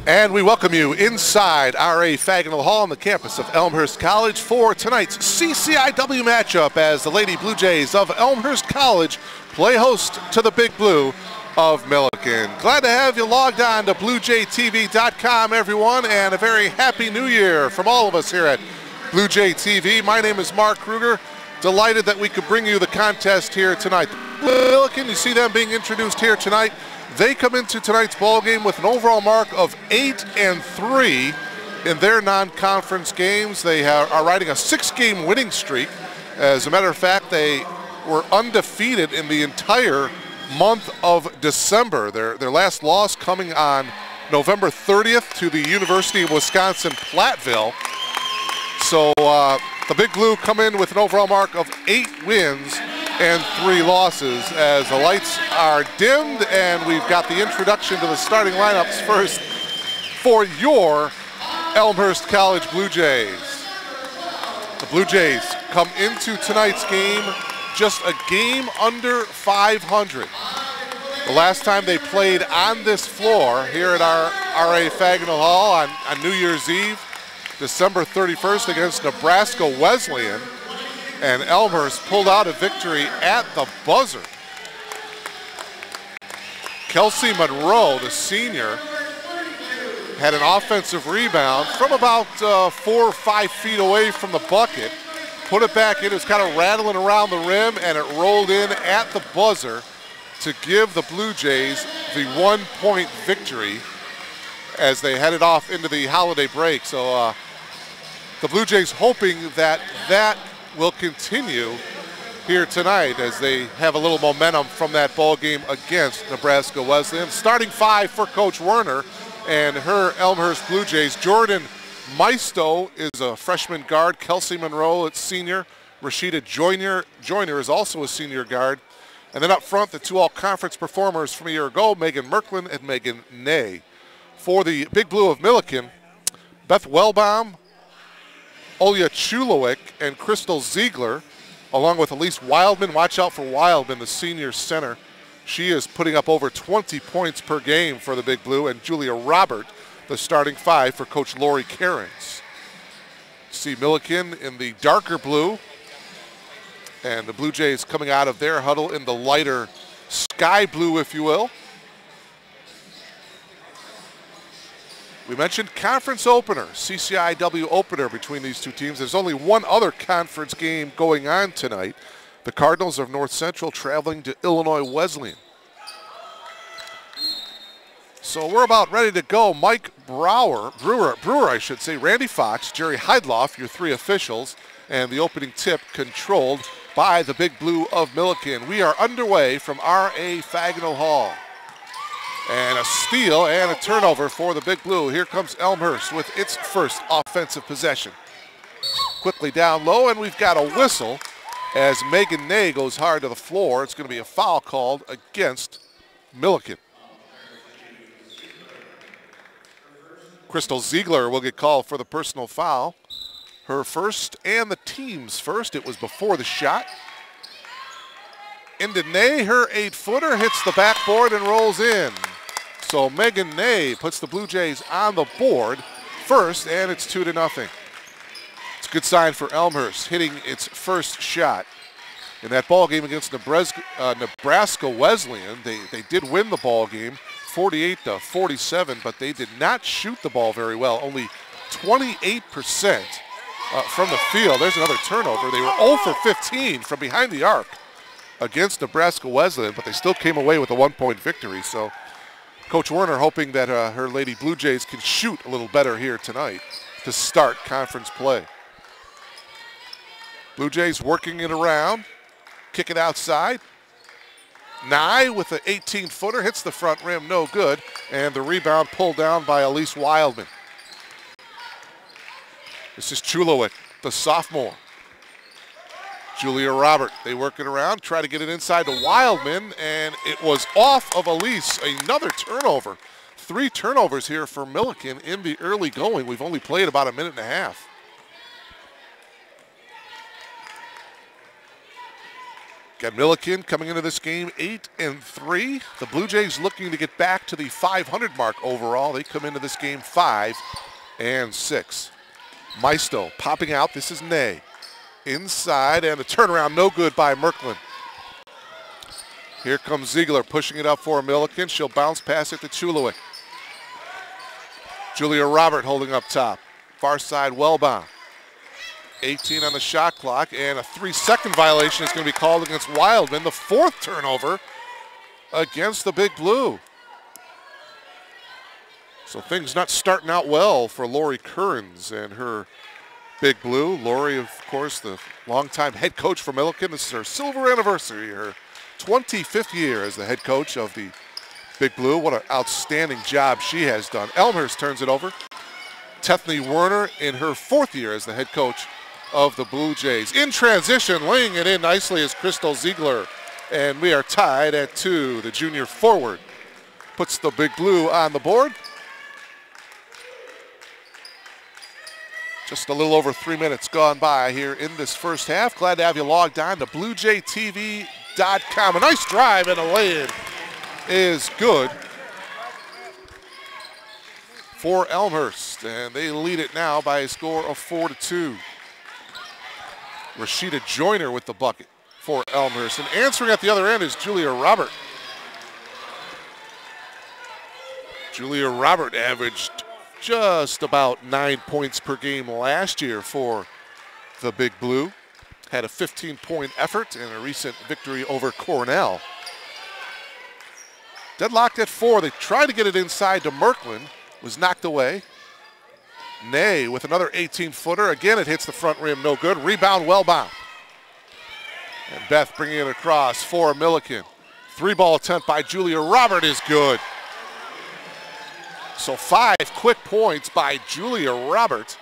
And we welcome you inside R.A. Fagnall Hall on the campus of Elmhurst College for tonight's CCIW matchup as the Lady Blue Jays of Elmhurst College play host to the Big Blue of Millikan. Glad to have you logged on to BlueJayTV.com, everyone, and a very happy new year from all of us here at Blue Jay TV. My name is Mark Kruger. Delighted that we could bring you the contest here tonight. Millikan, you see them being introduced here tonight. They come into tonight's ball game with an overall mark of 8-3 in their non-conference games. They are riding a 6-game winning streak. As a matter of fact, they were undefeated in the entire month of December. Their last loss coming on November 30th to the University of Wisconsin-Platteville. So the Big Blue come in with an overall mark of 8 wins and 3 losses as the lights are dimmed, and we've got the introduction to the starting lineups first for your Elmhurst College Blue Jays. The Blue Jays come into tonight's game just a game under 500. The last time they played on this floor here at our R.A. Fagnall Hall on New Year's Eve, December 31st against Nebraska Wesleyan, and Elmhurst pulled out a victory at the buzzer. Kelsey Monroe, the senior, had an offensive rebound from about 4 or 5 feet away from the bucket, put it back in. It was kind of rattling around the rim, and it rolled in at the buzzer to give the Blue Jays the 1-point victory as they headed off into the holiday break. So the Blue Jays hoping that will continue here tonight as they have a little momentum from that ball game against Nebraska Wesleyan. Starting 5 for Coach Werner and her Elmhurst Blue Jays. Jordan Maisto is a freshman guard. Kelsey Monroe, it's senior. Rashida Joyner is also a senior guard. And then up front, the 2 all-conference performers from a year ago, Megan Merklin and Megan Ney. For the Big Blue of Millikan, Beth Wellbaum, Olya Chulowick, and Crystal Ziegler, along with Elise Wildman. Watch out for Wildman, the senior center. She is putting up over 20 points per game for the Big Blue, and Julia Robert, the starting 5 for Coach Lori Cairns. See Millikan in the darker blue, and the Blue Jays coming out of their huddle in the lighter sky blue, if you will. We mentioned conference opener, CCIW opener between these two teams. There's only one other conference game going on tonight. The Cardinals of North Central traveling to Illinois Wesleyan. So we're about ready to go. Mike Brewer, I should say, Randy Fox, Jerry Heidloff, your 3 officials, and the opening tip controlled by the Big Blue of Millikan. We are underway from R.A. Fagnall Hall. And a steal and a turnover for the Big Blue. Here comes Elmhurst with its first offensive possession. Quickly down low, and we've got a whistle as Megan Ney goes hard to the floor. It's going to be a foul called against Millikan. Crystal Ziegler will get called for the personal foul. Her first and the team's first. It was before the shot. Into Ney, her 8-footer hits the backboard and rolls in. So Megan Ney puts the Blue Jays on the board first, and it's 2-0. It's a good sign for Elmhurst hitting its first shot. In that ball game against Nebraska Wesleyan, they did win the ball game 48-47, but they did not shoot the ball very well. Only 28% from the field. There's another turnover. They were 0 for 15 from behind the arc against Nebraska Wesleyan, but they still came away with a 1-point victory. So Coach Werner hoping that her Lady Blue Jays can shoot a little better here tonight to start conference play. Blue Jays working it around, kick it outside. Nye with the 18-footer hits the front rim, no good, and the rebound pulled down by Elise Wildman. This is Chulowick, the sophomore. Julia Robert, they work it around, try to get it inside to Wildman, and it was off of Elise. Another turnover. 3 turnovers here for Millikan in the early going. We've only played about a minute and a half. Got Millikan coming into this game 8-3. The Blue Jays looking to get back to the 500 mark overall. They come into this game 5-6. Maisto popping out. This is Ney. Inside, and a turnaround no good by Millikan. Here comes Ziegler pushing it up for Millikan. She'll bounce pass it to Chulowick. Julia Robert holding up top. Far side, Wellbaum. 18 on the shot clock, and a 3-second violation is going to be called against Wildman. The 4th turnover against the Big Blue. So things not starting out well for Lori Kearns and her Big Blue. Lori, of course, the longtime head coach for Millikan. This is her silver anniversary, her 25th year as the head coach of the Big Blue. What an outstanding job she has done. Elmhurst turns it over. Tethany Werner in her 4th year as the head coach of the Blue Jays. In transition, laying it in nicely is Crystal Ziegler. And we are tied at 2. The junior forward puts the Big Blue on the board. Just a little over 3 minutes gone by here in this first half. Glad to have you logged on to BlueJayTV.com. A nice drive and a lay-in is good for Elmhurst. And they lead it now by a score of 4-2. Rashida Joyner with the bucket for Elmhurst. And answering at the other end is Julia Robert. Julia Robert averaged just about 9 points per game last year for the Big Blue. Had a 15-point effort in a recent victory over Cornell. Deadlocked at 4. They tried to get it inside to Millikan. Was knocked away. Ney with another 18-footer. Again, it hits the front rim, no good. Rebound, Wellbaum. And Beth bringing it across for Millikan. 3-ball attempt by Julia Robert is good. So 5 quick points by Julia Robert.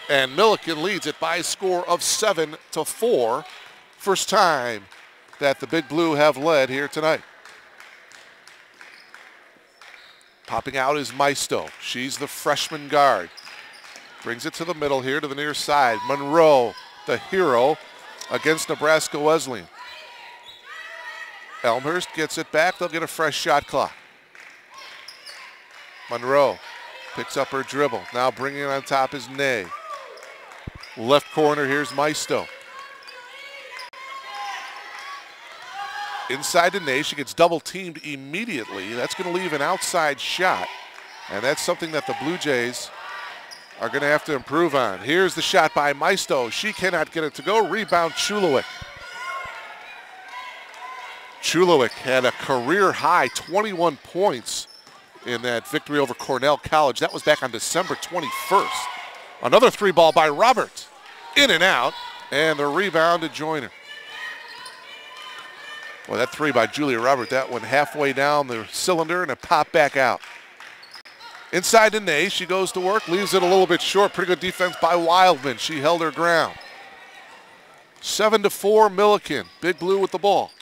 And Millikan leads it by a score of 7-4. First time that the Big Blue have led here tonight. Popping out is Maisto. She's the freshman guard. Brings it to the middle here to the near side. Monroe, the hero, against Nebraska Wesleyan. Elmhurst gets it back. They'll get a fresh shot clock. Monroe picks up her dribble. Now bringing it on top is Ney. Left corner, here's Maisto. Inside to Ney. She gets double teamed immediately. That's going to leave an outside shot. And that's something that the Blue Jays are going to have to improve on. Here's the shot by Maisto. She cannot get it to go. Rebound, Chulowick. Chulowick had a career high 21 points in that victory over Cornell College. That was back on December 21st. Another 3-ball by Robert. In and out. And the rebound to Joyner. Well, that 3 by Julia Robert, that went halfway down the cylinder and it popped back out. Inside to Ney, she goes to work, leaves it a little bit short. Pretty good defense by Wildman. She held her ground. 7-4 Millikan. Big Blue with the ball.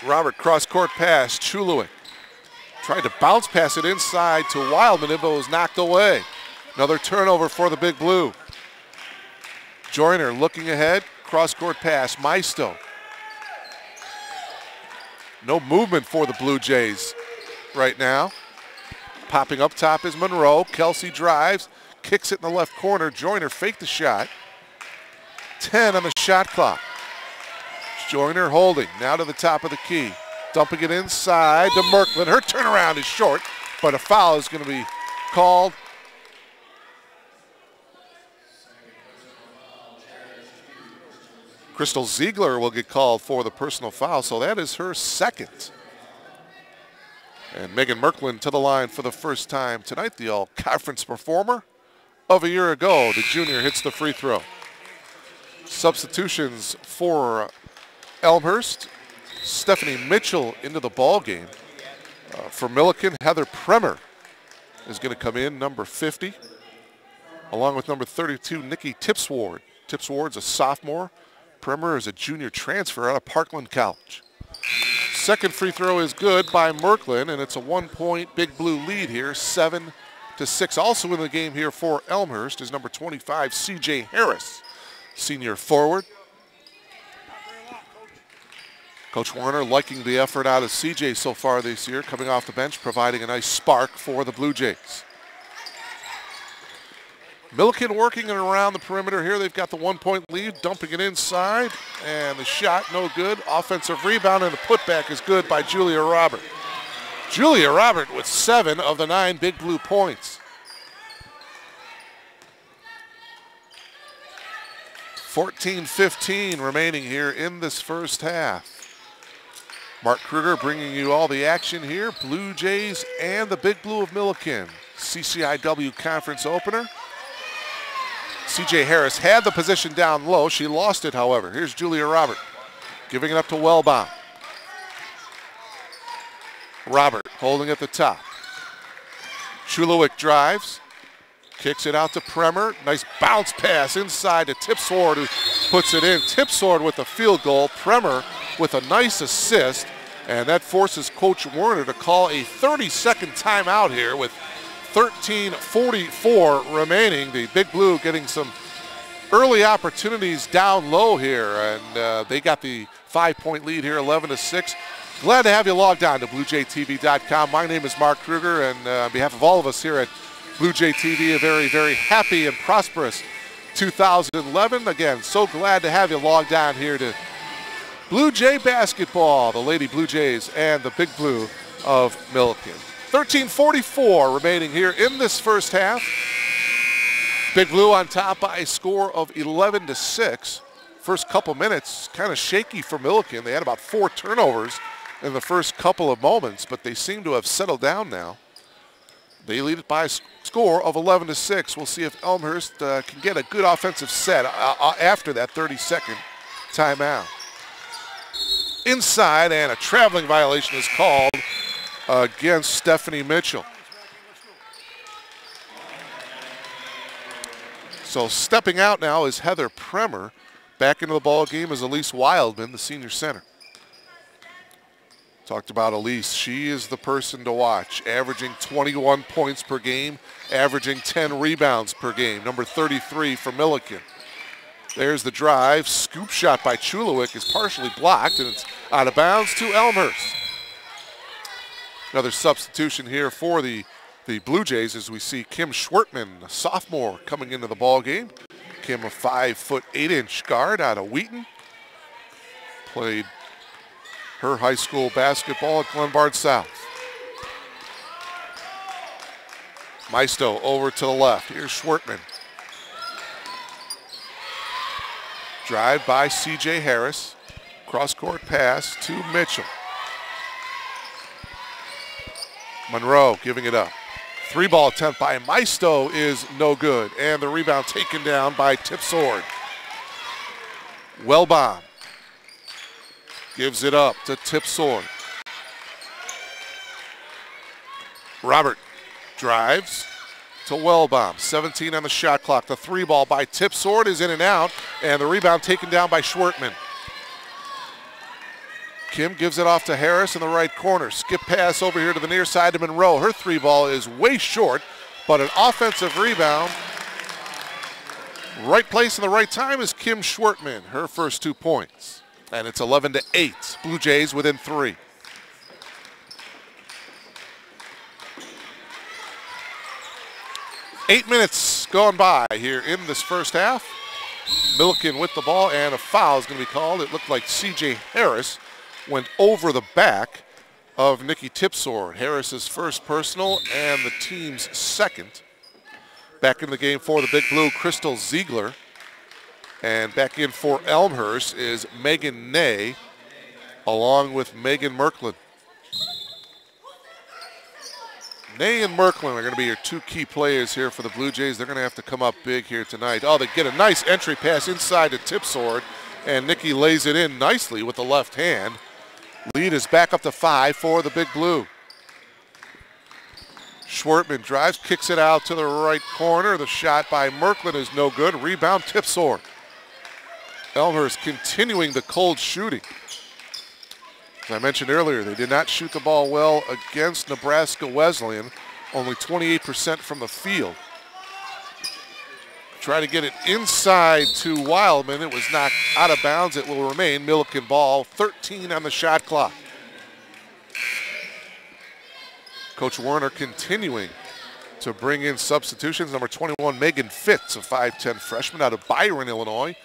Robert cross-court pass, Chulowick. Tried to bounce pass it inside to Wildman, but was knocked away. Another turnover for the Big Blue. Joyner looking ahead, cross-court pass, Maisto. No movement for the Blue Jays right now. Popping up top is Monroe. Kelsey drives, kicks it in the left corner. Joyner faked the shot. 10 on the shot clock. Joyner holding, now to the top of the key. Dumping it inside to Millikan. Her turnaround is short, but a foul is going to be called. Crystal Ziegler will get called for the personal foul, so that is her 2nd. And Megan Millikan to the line for the first time tonight, the all-conference performer of a year ago. The junior hits the free throw. Substitutions for Elmhurst. Stephanie Mitchell into the ball game. For Millikan, Heather Premer is going to come in, number 50, along with number 32, Nikki Tipsward. Tipsward's a sophomore. Premer is a junior transfer out of Parkland College. Second free throw is good by Millikan, and it's a 1-point Big Blue lead here, 7-6. Also in the game here for Elmhurst is number 25, C.J. Harris, senior forward. Coach Warner liking the effort out of CJ so far this year, coming off the bench, providing a nice spark for the Blue Jays. Millikan working it around the perimeter here. They've got the 1-point lead, dumping it inside, and the shot no good. Offensive rebound, and the putback is good by Julia Robert. Julia Robert with 7 of the 9 Big Blue points. 14-15 remaining here in this first half. Mark Kruger bringing you all the action here. Blue Jays and the Big Blue of Millikan. CCIW conference opener. CJ Harris had the position down low. She lost it, however. Here's Julia Robert giving it up to Wellbaum. Robert holding at the top. Shulowick drives. Kicks it out to Premer. Nice bounce pass inside to Tipsword, who puts it in. Tipsword with the field goal. Premer with a nice assist. And that forces Coach Werner to call a 30-second timeout here with 13:44 remaining. The Big Blue getting some early opportunities down low here. And they got the 5-point lead here, 11-6. Glad to have you logged on to BlueJayTV.com. My name is Mark Kruger, and on behalf of all of us here at Blue Jay TV, a very, very happy and prosperous 2011. Again, so glad to have you logged on here to Blue Jay basketball, the Lady Blue Jays and the Big Blue of Millikan. 13:44 remaining here in this first half. Big Blue on top by a score of 11-6. First couple minutes kind of shaky for Millikan. They had about 4 turnovers in the first couple of moments, but they seem to have settled down now. They lead it by a score of 11-6. We'll see if Elmhurst can get a good offensive set after that 30-second timeout. Inside, and a traveling violation is called against Stephanie Mitchell. So stepping out now is Heather Premer. Back into the ball game is Elise Wildman, the senior center. Talked about Elise. She is the person to watch, averaging 21 points per game, averaging 10 rebounds per game, number 33 for Millikan. There's the drive. Scoop shot by Chulowick is partially blocked, and it's out of bounds to Elmhurst. Another substitution here for the Blue Jays as we see Kim Schwertman, a sophomore, coming into the ball game. Kim, a 5'8" guard out of Wheaton. Played her high school basketball at Glenbard South. Maisto over to the left. Here's Schwertman. Drive by CJ Harris. Cross-court pass to Mitchell. Monroe giving it up. 3-ball attempt by Maisto is no good. And the rebound taken down by Tipsword. Wellbaum gives it up to Tipsword. Robert drives to Wellbaum. 17 on the shot clock. The 3-ball by Tipsword is in and out, and the rebound taken down by Schwertman. Kim gives it off to Harris in the right corner. Skip pass over here to the near side to Monroe. Her 3-ball is way short, but an offensive rebound. Right place in the right time is Kim Schwertman. Her first 2 points. And it's 11-8. Blue Jays within 3. Eight minutes gone by here in this first half. Millikan with the ball, and a foul is going to be called. It looked like CJ Harris went over the back of Nikki Tipsword. Harris's first personal and the team's second. Back in the game for the Big Blue, Crystal Ziegler. And back in for Elmhurst is Megan Ney, along with Megan Merklin. Ney and Merklin are going to be your 2 key players here for the Blue Jays. They're going to have to come up big here tonight. Oh, they get a nice entry pass inside to Tipsword, and Nikki lays it in nicely with the left hand. Lead is back up to 5 for the Big Blue. Schwertman drives, kicks it out to the right corner. The shot by Merklin is no good. Rebound Tipsword. Elmhurst continuing the cold shooting. As I mentioned earlier, they did not shoot the ball well against Nebraska Wesleyan. Only 28% from the field. Try to get it inside to Wildman. It was knocked out of bounds. It will remain Millikan ball, 13 on the shot clock. Coach Werner continuing to bring in substitutions. Number 21, Megan Fitz, a 5'10 freshman out of Byron, Illinois,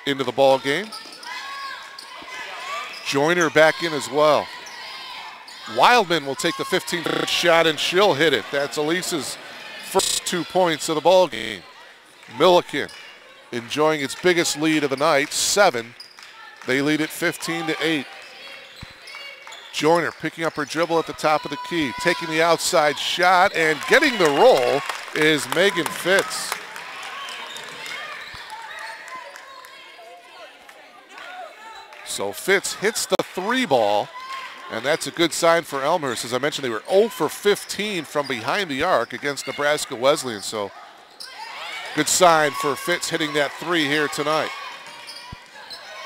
into the ball game. Joyner back in as well. Wildman will take the 15-foot shot and she'll hit it. That's Elise's first 2 points of the ball game. Millikan enjoying its biggest lead of the night, 7. They lead it 15-8. Joyner picking up her dribble at the top of the key, taking the outside shot, and getting the roll is Megan Fitz. So Fitz hits the 3 ball, and that's a good sign for Elmhurst. As I mentioned, they were 0 for 15 from behind the arc against Nebraska Wesleyan, so good sign for Fitz hitting that 3 here tonight.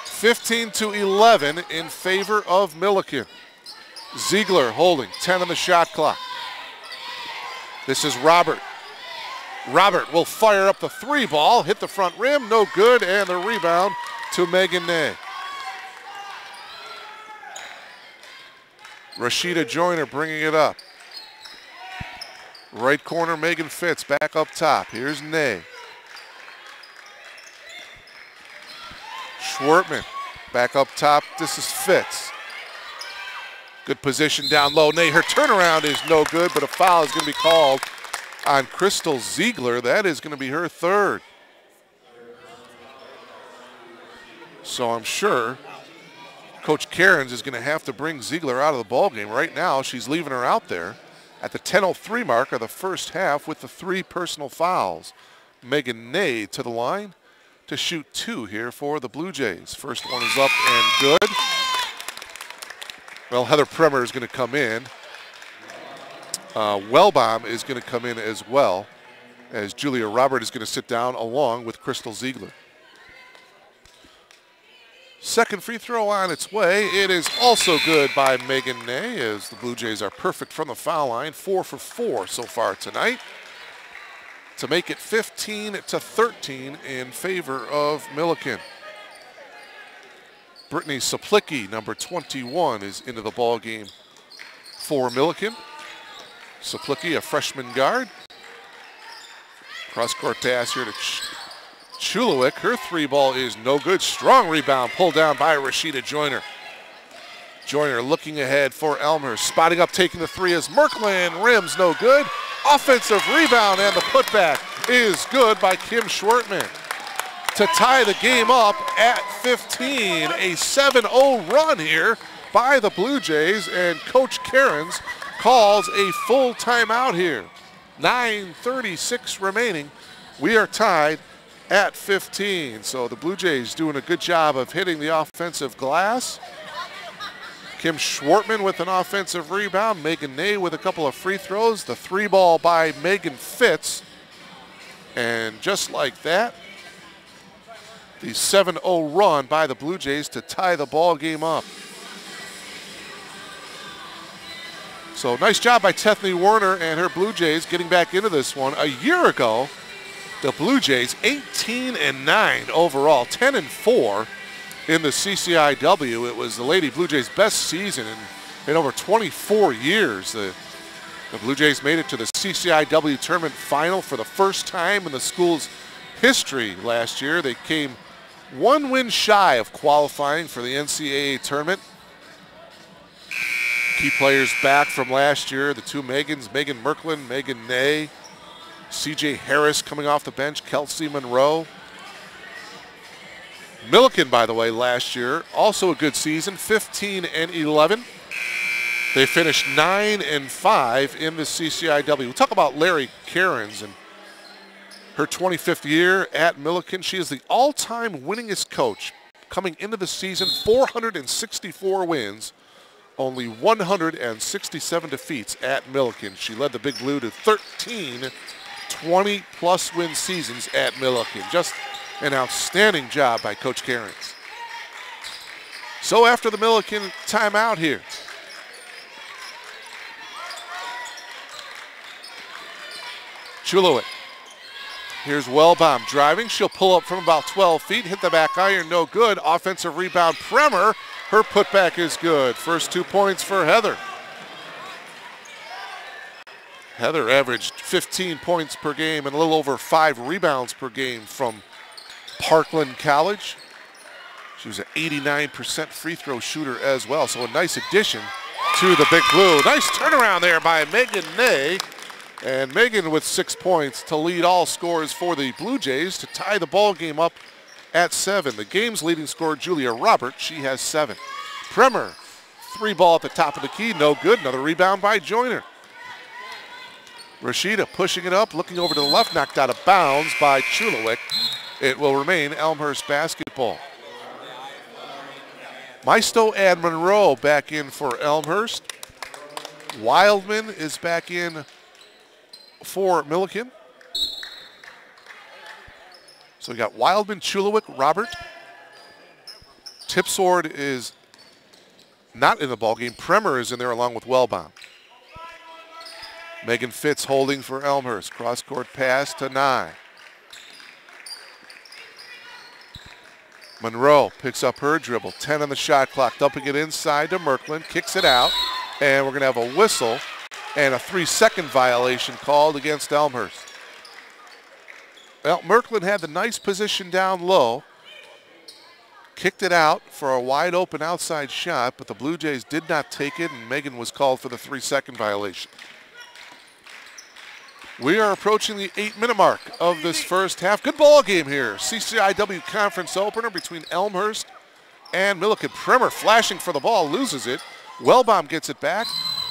15-11 in favor of Millikan. Ziegler holding, 10 on the shot clock. This is Robert. Robert will fire up the 3 ball, hit the front rim, no good, and the rebound to Megan Ney. Rashida Joyner bringing it up. Right corner, Megan Fitz back up top. Here's Ney. Schwertman back up top. This is Fitz. Good position down low. Ney, her turnaround is no good, but a foul is going to be called on Crystal Ziegler. That is going to be her 3rd. So I'm sure Coach Cairns is going to have to bring Ziegler out of the ballgame. Right now, she's leaving her out there at the 10:03 mark of the first half with the 3 personal fouls. Megan Ney to the line to shoot 2 here for the Blue Jays. First one is up and good. Well, Heather Premer is going to come in. Wellbaum is going to come in as well, as Julia Robert is going to sit down along with Crystal Ziegler. Second free throw on its way. It is also good by Megan Ney, as the Blue Jays are perfect from the foul line. 4 for 4 so far tonight, to make it 15-13 in favor of Millikan. Brittany Saplicki, number 21, is into the ball game for Millikan. Saplicki, a freshman guard. Cross-court pass here to Chulowick. Her 3 ball is no good. Strong rebound pulled down by Rashida Joyner. Joyner looking ahead for Elmhurst. Spotting up, taking the 3 is Merkland. Rims no good. Offensive rebound, and the putback is good by Kim Schwertman to tie the game up at 15. A 7-0 run here by the Blue Jays, and Coach Cairns calls a full timeout here. 9:36 remaining. We are tied at 15. So the Blue Jays doing a good job of hitting the offensive glass. Kim Schwertman with an offensive rebound. Megan Ney with a couple of free throws. The 3 ball by Megan Fitz. And just like that, the 7-0 run by the Blue Jays to tie the ball game up. So nice job by Tethany Werner and her Blue Jays getting back into this one. A year ago, the Blue Jays 18-9 overall, 10-4 in the CCIW. It was the Lady Blue Jays' best season in over 24 years. The Blue Jays made it to the CCIW tournament final for the first time in the school's history last year. They came 1 win shy of qualifying for the NCAA tournament. Key players back from last year, the 2 Megans, Megan Merkland, Megan Ney, CJ Harris coming off the bench, Kelsey Monroe. Millikan, by the way, last year, also a good season, 15-11. They finished 9-5 in the CCIW. We'll talk about Larry Cairns and her 25th year at Millikan. She is the all-time winningest coach coming into the season, 464 wins, only 167 defeats at Millikan. She led the Big Blue to 13 20-plus win seasons at Millikan. Just an outstanding job by Coach Cairns. So after the Millikan timeout here, Chulowick Here's Wellbaum driving. She'll pull up from about 12 feet, hit the back iron, no good. Offensive rebound, Premer. Her putback is good. First 2 points for Heather. Heather averaged 15 points per game and a little over 5 rebounds per game from Parkland College. She was an 89% free throw shooter as well, so a nice addition to the Big Blue. Nice turnaround there by Megan Ney. And Megan with 6 points to lead all scores for the Blue Jays to tie the ball game up at 7. The game's leading scorer, Julia Roberts, she has 7. Premer, 3 ball at the top of the key, no good. Another rebound by Joyner. Rashida pushing it up, looking over to the left, knocked out of bounds by Chulowick. It will remain Elmhurst basketball. Maisto and Monroe back in for Elmhurst. Wildman is back in for Millikan. So we got Wildman, Chulowick, Robert. Tipsword is not in the ballgame. Premer is in there along with Wellbaum. Megan Fitz holding for Elmhurst. Cross-court pass to Nye. Monroe picks up her dribble. 10 on the shot clock. Dumping it inside to Merkland. Kicks it out. And we're going to have a whistle and a 3-second violation called against Elmhurst. Well, Merkland had the nice position down low. Kicked it out for a wide open outside shot, but the Blue Jays did not take it, and Megan was called for the 3-second violation. We are approaching the 8-minute mark of this first half. Good ball game here. CCIW conference opener between Elmhurst and Millikan. Premer flashing for the ball, loses it. Wellbaum gets it back,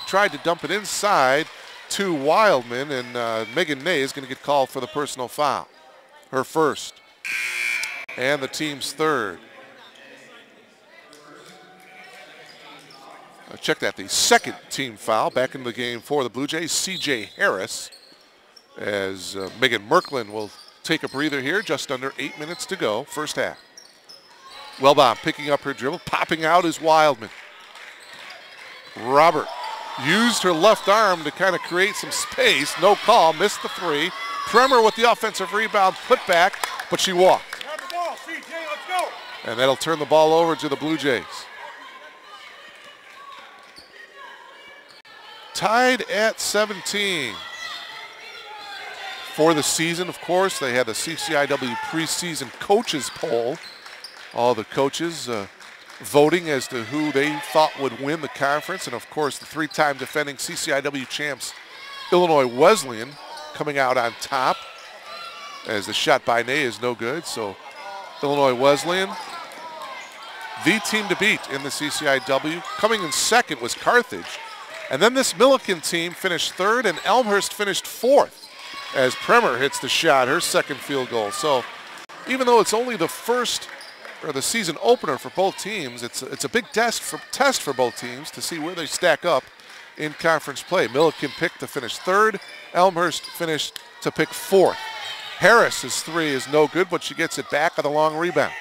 tried to dump it inside to Wildman, and Megan Ney is going to get called for the personal foul. Her first, and the team's third. Check that, the second team foul back into the game for the Blue Jays, C.J. Harris, as Megan Merkland will take a breather here, just under 8 minutes to go, first half. Wellbaum picking up her dribble, popping out is Wildman. Robert used her left arm to kind of create some space. No call, missed the 3. Premer with the offensive rebound, put back, but she walked. Grab the ball, CJ, let's go. And that'll turn the ball over to the Blue Jays. Tied at 17. For the season, of course, they had the CCIW preseason coaches poll. All the coaches voting as to who they thought would win the conference. And, of course, the 3-time defending CCIW champs, Illinois Wesleyan, coming out on top, as the shot by Ney is no good. So Illinois Wesleyan, the team to beat in the CCIW. Coming in second was Carthage. And then this Millikan team finished third, and Elmhurst finished fourth as Premer hits the shot, her second field goal. So even though it's only the first or the season opener for both teams, it's a big test for both teams to see where they stack up in conference play. Millikan picked to finish third. Elmhurst finished to pick fourth. Harris's 3 is no good, but she gets it back on the long rebound.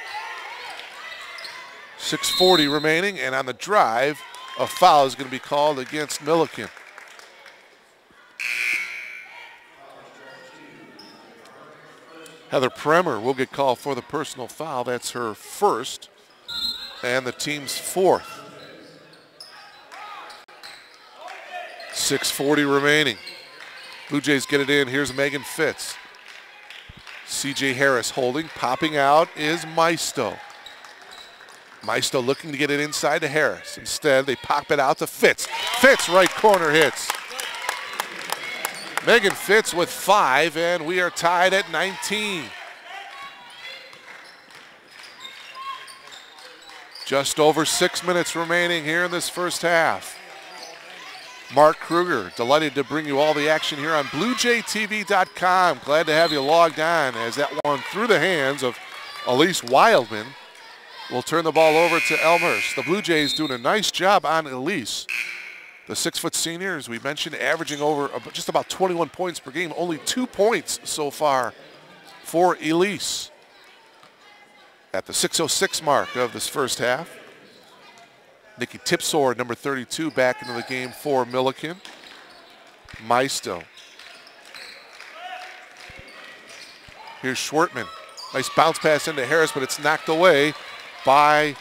6:40 remaining, and on the drive, a foul is going to be called against Millikan. Heather Premer will get called for the personal foul. That's her first and the team's fourth. 6:40 remaining. Blue Jays get it in. Here's Megan Fitz. C.J. Harris holding. Popping out is Maisto. Maisto looking to get it inside to Harris. Instead, they pop it out to Fitz. Fitz, right corner hits. Megan Fitz with 5, and we are tied at 19. Just over 6 minutes remaining here in this first half. Mark Kruger, delighted to bring you all the action here on BlueJayTV.com. Glad to have you logged on as that one through the hands of Elise Wildman will turn the ball over to Elmhurst. The Blue Jays doing a nice job on Elise. The 6-foot senior, as we mentioned, averaging over just about 21 points per game. Only 2 points so far for Elise. At the 6:06 mark of this first half. Nikki Tipsor, number 32, back into the game for Millikan. Maisto. Here's Schwartman. Nice bounce pass into Harris, but it's knocked away by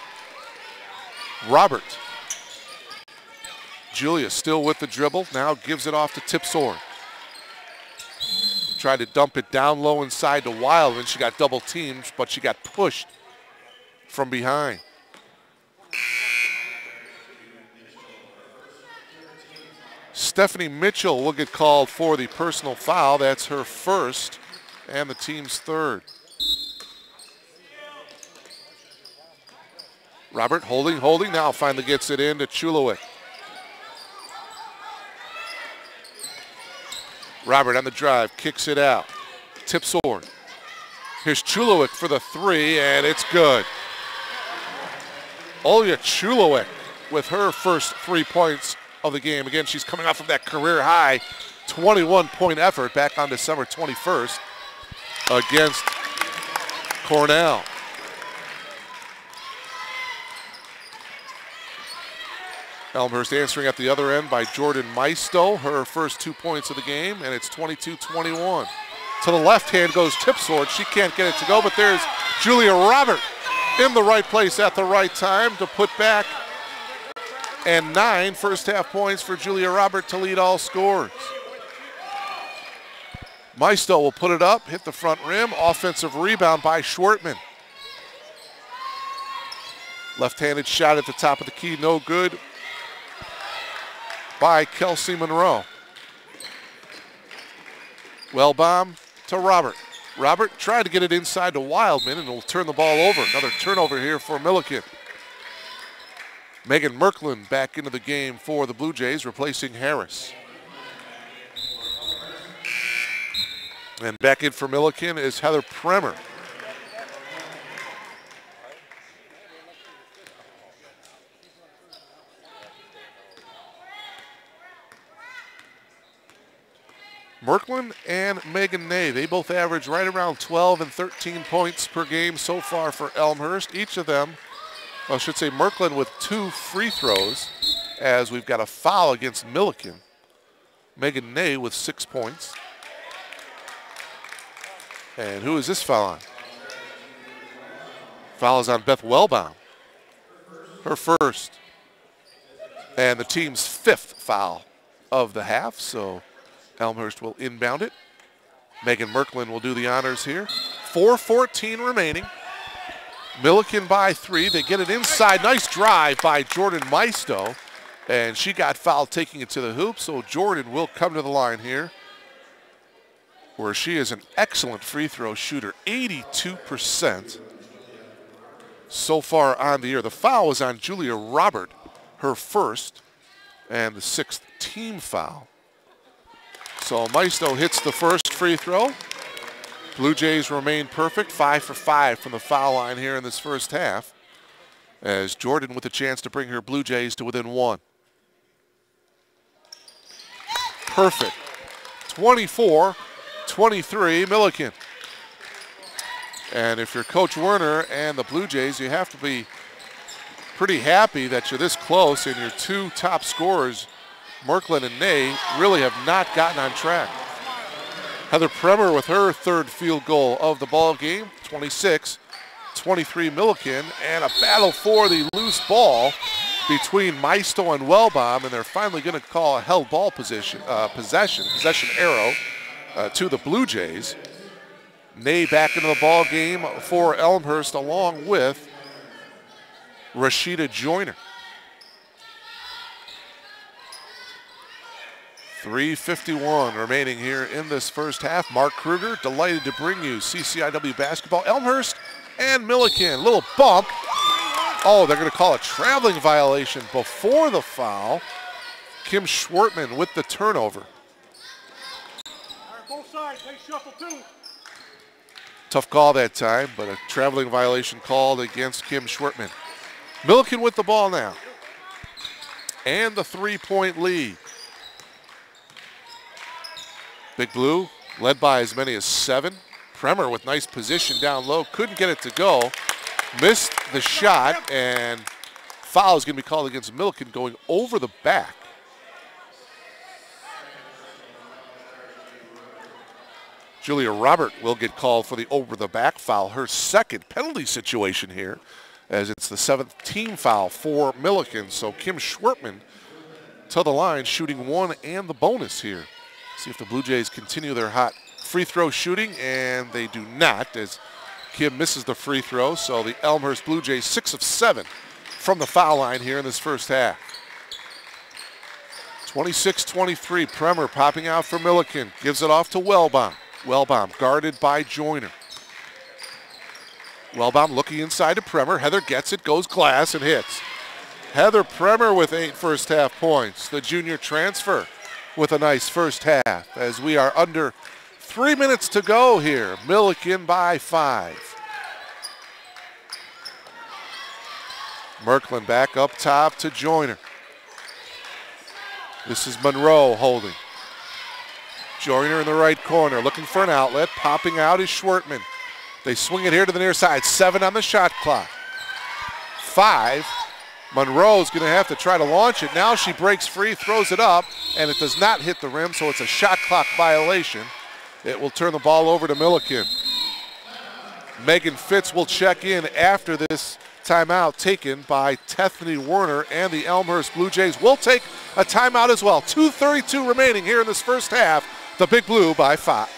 Robert. Julia still with the dribble, now gives it off to Tipsor. Tried to dump it down low inside to Wildman. She got double teamed, but she got pushed from behind. Stephanie Mitchell will get called for the personal foul. That's her first and the team's third. Robert holding, now finally gets it in to Chulowick. Robert on the drive, kicks it out. Tipsor. Here's Chulowick for the three, and it's good. Olya Chulowick with her first 3 points of the game. Again, she's coming off of that career high 21-point effort back on December 21st against Cornell. Elmhurst answering at the other end by Jordan Maisto, her first 2 points of the game, and it's 22-21. To the left hand goes Tipsword. She can't get it to go, but there's Julia Robert in the right place at the right time to put back. And 9 first half points for Julia Robert to lead all scorers. Maisto will put it up, hit the front rim. Offensive rebound by Schwartman. Left-handed shot at the top of the key, no good by Kelsey Monroe. Wellbaum to Robert. Robert tried to get it inside to Wildman and will turn the ball over. Another turnover here for Millikan. Megan Merklin back into the game for the Blue Jays, replacing Harris. And back in for Millikan is Heather Premer. Merklin and Megan Ney, they both average right around 12 and 13 points per game so far for Elmhurst. Each of them, well, I should say Merklin with 2 free throws, as we've got a foul against Millikan. Megan Ney with 6 points. And who is this foul on? Foul is on Beth Wellbaum. Her first. And the team's 5th foul of the half, so Elmhurst will inbound it. Megan Merklin will do the honors here. 4:14 remaining. Millikan by 3. They get it inside. Nice drive by Jordan Maisto. And she got fouled taking it to the hoop, so Jordan will come to the line here, where she is an excellent free throw shooter, 82% so far on the year. The foul is on Julia Robert, her first, and the 6th team foul. So Maisto hits the first free throw. Blue Jays remain perfect, 5 for 5 from the foul line here in this first half, as Jordan with a chance to bring her Blue Jays to within 1. Perfect. 24-23 Millikan. And if you're Coach Werner and the Blue Jays, you have to be pretty happy that you're this close, and your 2 top scorers, Merklin and Ney, really have not gotten on track. Heather Premer with her 3rd field goal of the ball game, 26-23 Millikan, and a battle for the loose ball between Maisto and Wellbaum, and they're finally going to call a held ball possession arrow to the Blue Jays. Ney back into the ball game for Elmhurst, along with Rashida Joyner. 3:51 remaining here in this first half. Mark Kruger, delighted to bring you CCIW basketball. Elmhurst and Millikan, little bump. Oh, they're going to call a traveling violation before the foul. Kim Schwartman with the turnover. Both sides, they shuffle too. Tough call that time, but a traveling violation called against Kim Schwartman. Millikan with the ball now. And the 3-point lead. Big Blue led by as many as 7. Premer with nice position down low. Couldn't get it to go. Missed the shot, and foul is going to be called against Millikan going over the back. Julia Robert will get called for the over-the-back foul, her second penalty situation here, as it's the 7th team foul for Millikan. So Kim Schwertman to the line, shooting one and the bonus here. See if the Blue Jays continue their hot free throw shooting, and they do not, as Kim misses the free throw. So the Elmhurst Blue Jays 6 of 7 from the foul line here in this first half. 26-23, Premer popping out for Millikan, gives it off to Wellbaum. Wellbaum guarded by Joyner. Wellbaum looking inside to Premer. Heather gets it, goes glass, and hits. Heather Premer with 8 first half points. The junior transfer with a nice first half as we are under 3 minutes to go here. Millikan by 5. Merklin back up top to Joyner. This is Monroe holding. Joyner in the right corner, looking for an outlet. Popping out is Schwertman. They swing it here to the near side. 7 on the shot clock. 5. Monroe's going to have to try to launch it. Now she breaks free, throws it up, and it does not hit the rim, so it's a shot clock violation. It will turn the ball over to Millikan. Megan Fitz will check in after this timeout taken by Tethany Werner, and the Elmhurst Blue Jays will take a timeout as well. 2:32 remaining here in this first half. The Big Blue by 5.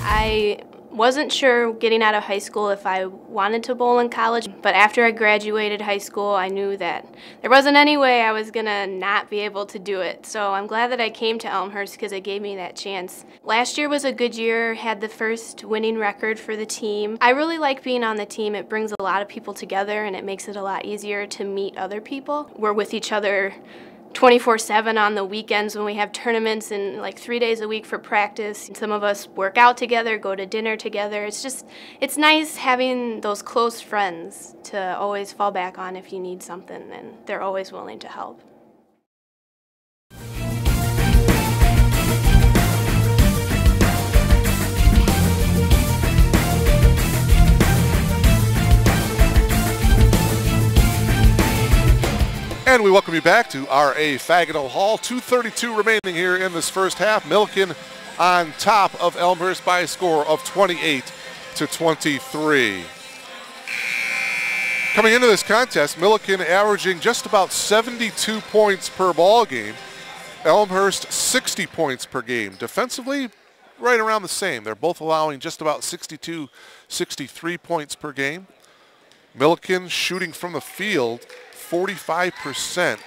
I wasn't sure getting out of high school if I wanted to bowl in college, but after I graduated high school, I knew that there wasn't any way I was gonna not be able to do it. So I'm glad that I came to Elmhurst because it gave me that chance. Last year was a good year, had the first winning record for the team. I really like being on the team. It brings a lot of people together and it makes it a lot easier to meet other people. We're with each other 24/7 on the weekends when we have tournaments and like 3 days a week for practice. Some of us work out together, go to dinner together. It's nice having those close friends to always fall back on if you need something, and they're always willing to help. And we welcome you back to R.A. Fagenal Hall. 2:32 remaining here in this first half. Millikan on top of Elmhurst by a score of 28-23. Coming into this contest, Millikan averaging just about 72 points per ball game. Elmhurst 60 points per game. Defensively, right around the same. They're both allowing just about 62, 63 points per game. Millikan shooting from the field 45%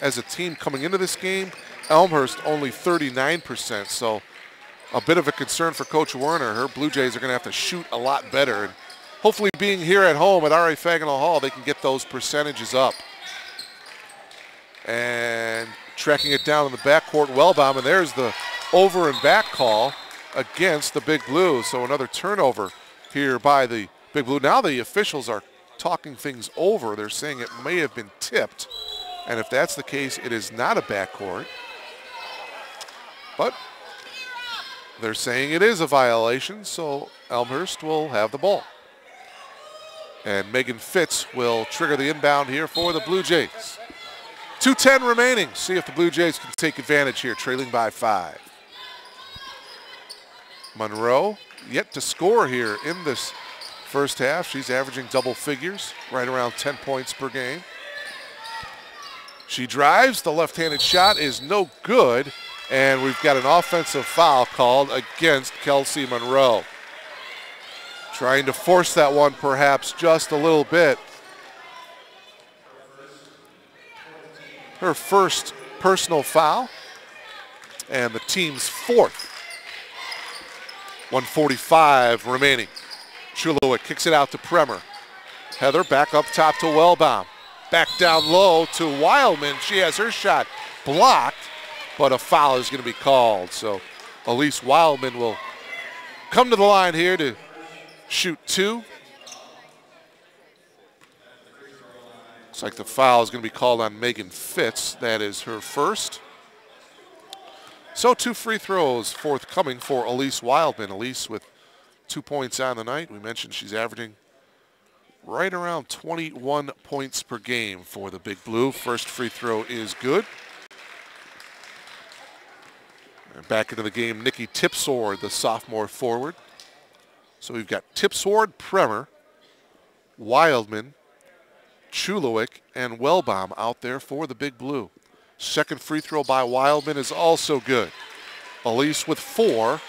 as a team coming into this game. Elmhurst only 39%, so a bit of a concern for Coach Werner. Her Blue Jays are going to have to shoot a lot better, and hopefully being here at home at R.A. Fagenal Hall, they can get those percentages up. And tracking it down in the backcourt, Wellbaum, and there's the over and back call against the Big Blue. So another turnover here by the Big Blue. Now the officials are talking things over. They're saying it may have been tipped, and if that's the case, it is not a backcourt. But they're saying it is a violation, so Elmhurst will have the ball. And Megan Fitz will trigger the inbound here for the Blue Jays. 2:10 remaining. See if the Blue Jays can take advantage here, trailing by 5. Monroe yet to score here in this first half. She's averaging double figures, right around 10 points per game. She drives. The left-handed shot is no good, and we've got an offensive foul called against Kelsey Monroe. Trying to force that one perhaps just a little bit. Her first personal foul, and the team's 4th. 1:45 remaining. Chulowit kicks it out to Premer. Heather back up top to Wellbaum. Back down low to Wildman. She has her shot blocked, but a foul is going to be called. So Elise Wildman will come to the line here to shoot 2. Looks like the foul is going to be called on Megan Fitz. That is her first. So 2 free throws forthcoming for Elise Wildman. Elise with 2 points on the night. We mentioned she's averaging right around 21 points per game for the Big Blue. First free throw is good. And back into the game, Nikki Tipsword, the sophomore forward. So we've got Tipsword, Premer, Wildman, Chulowick, and Wellbaum out there for the Big Blue. Second free throw by Wildman is also good. Elise with 4.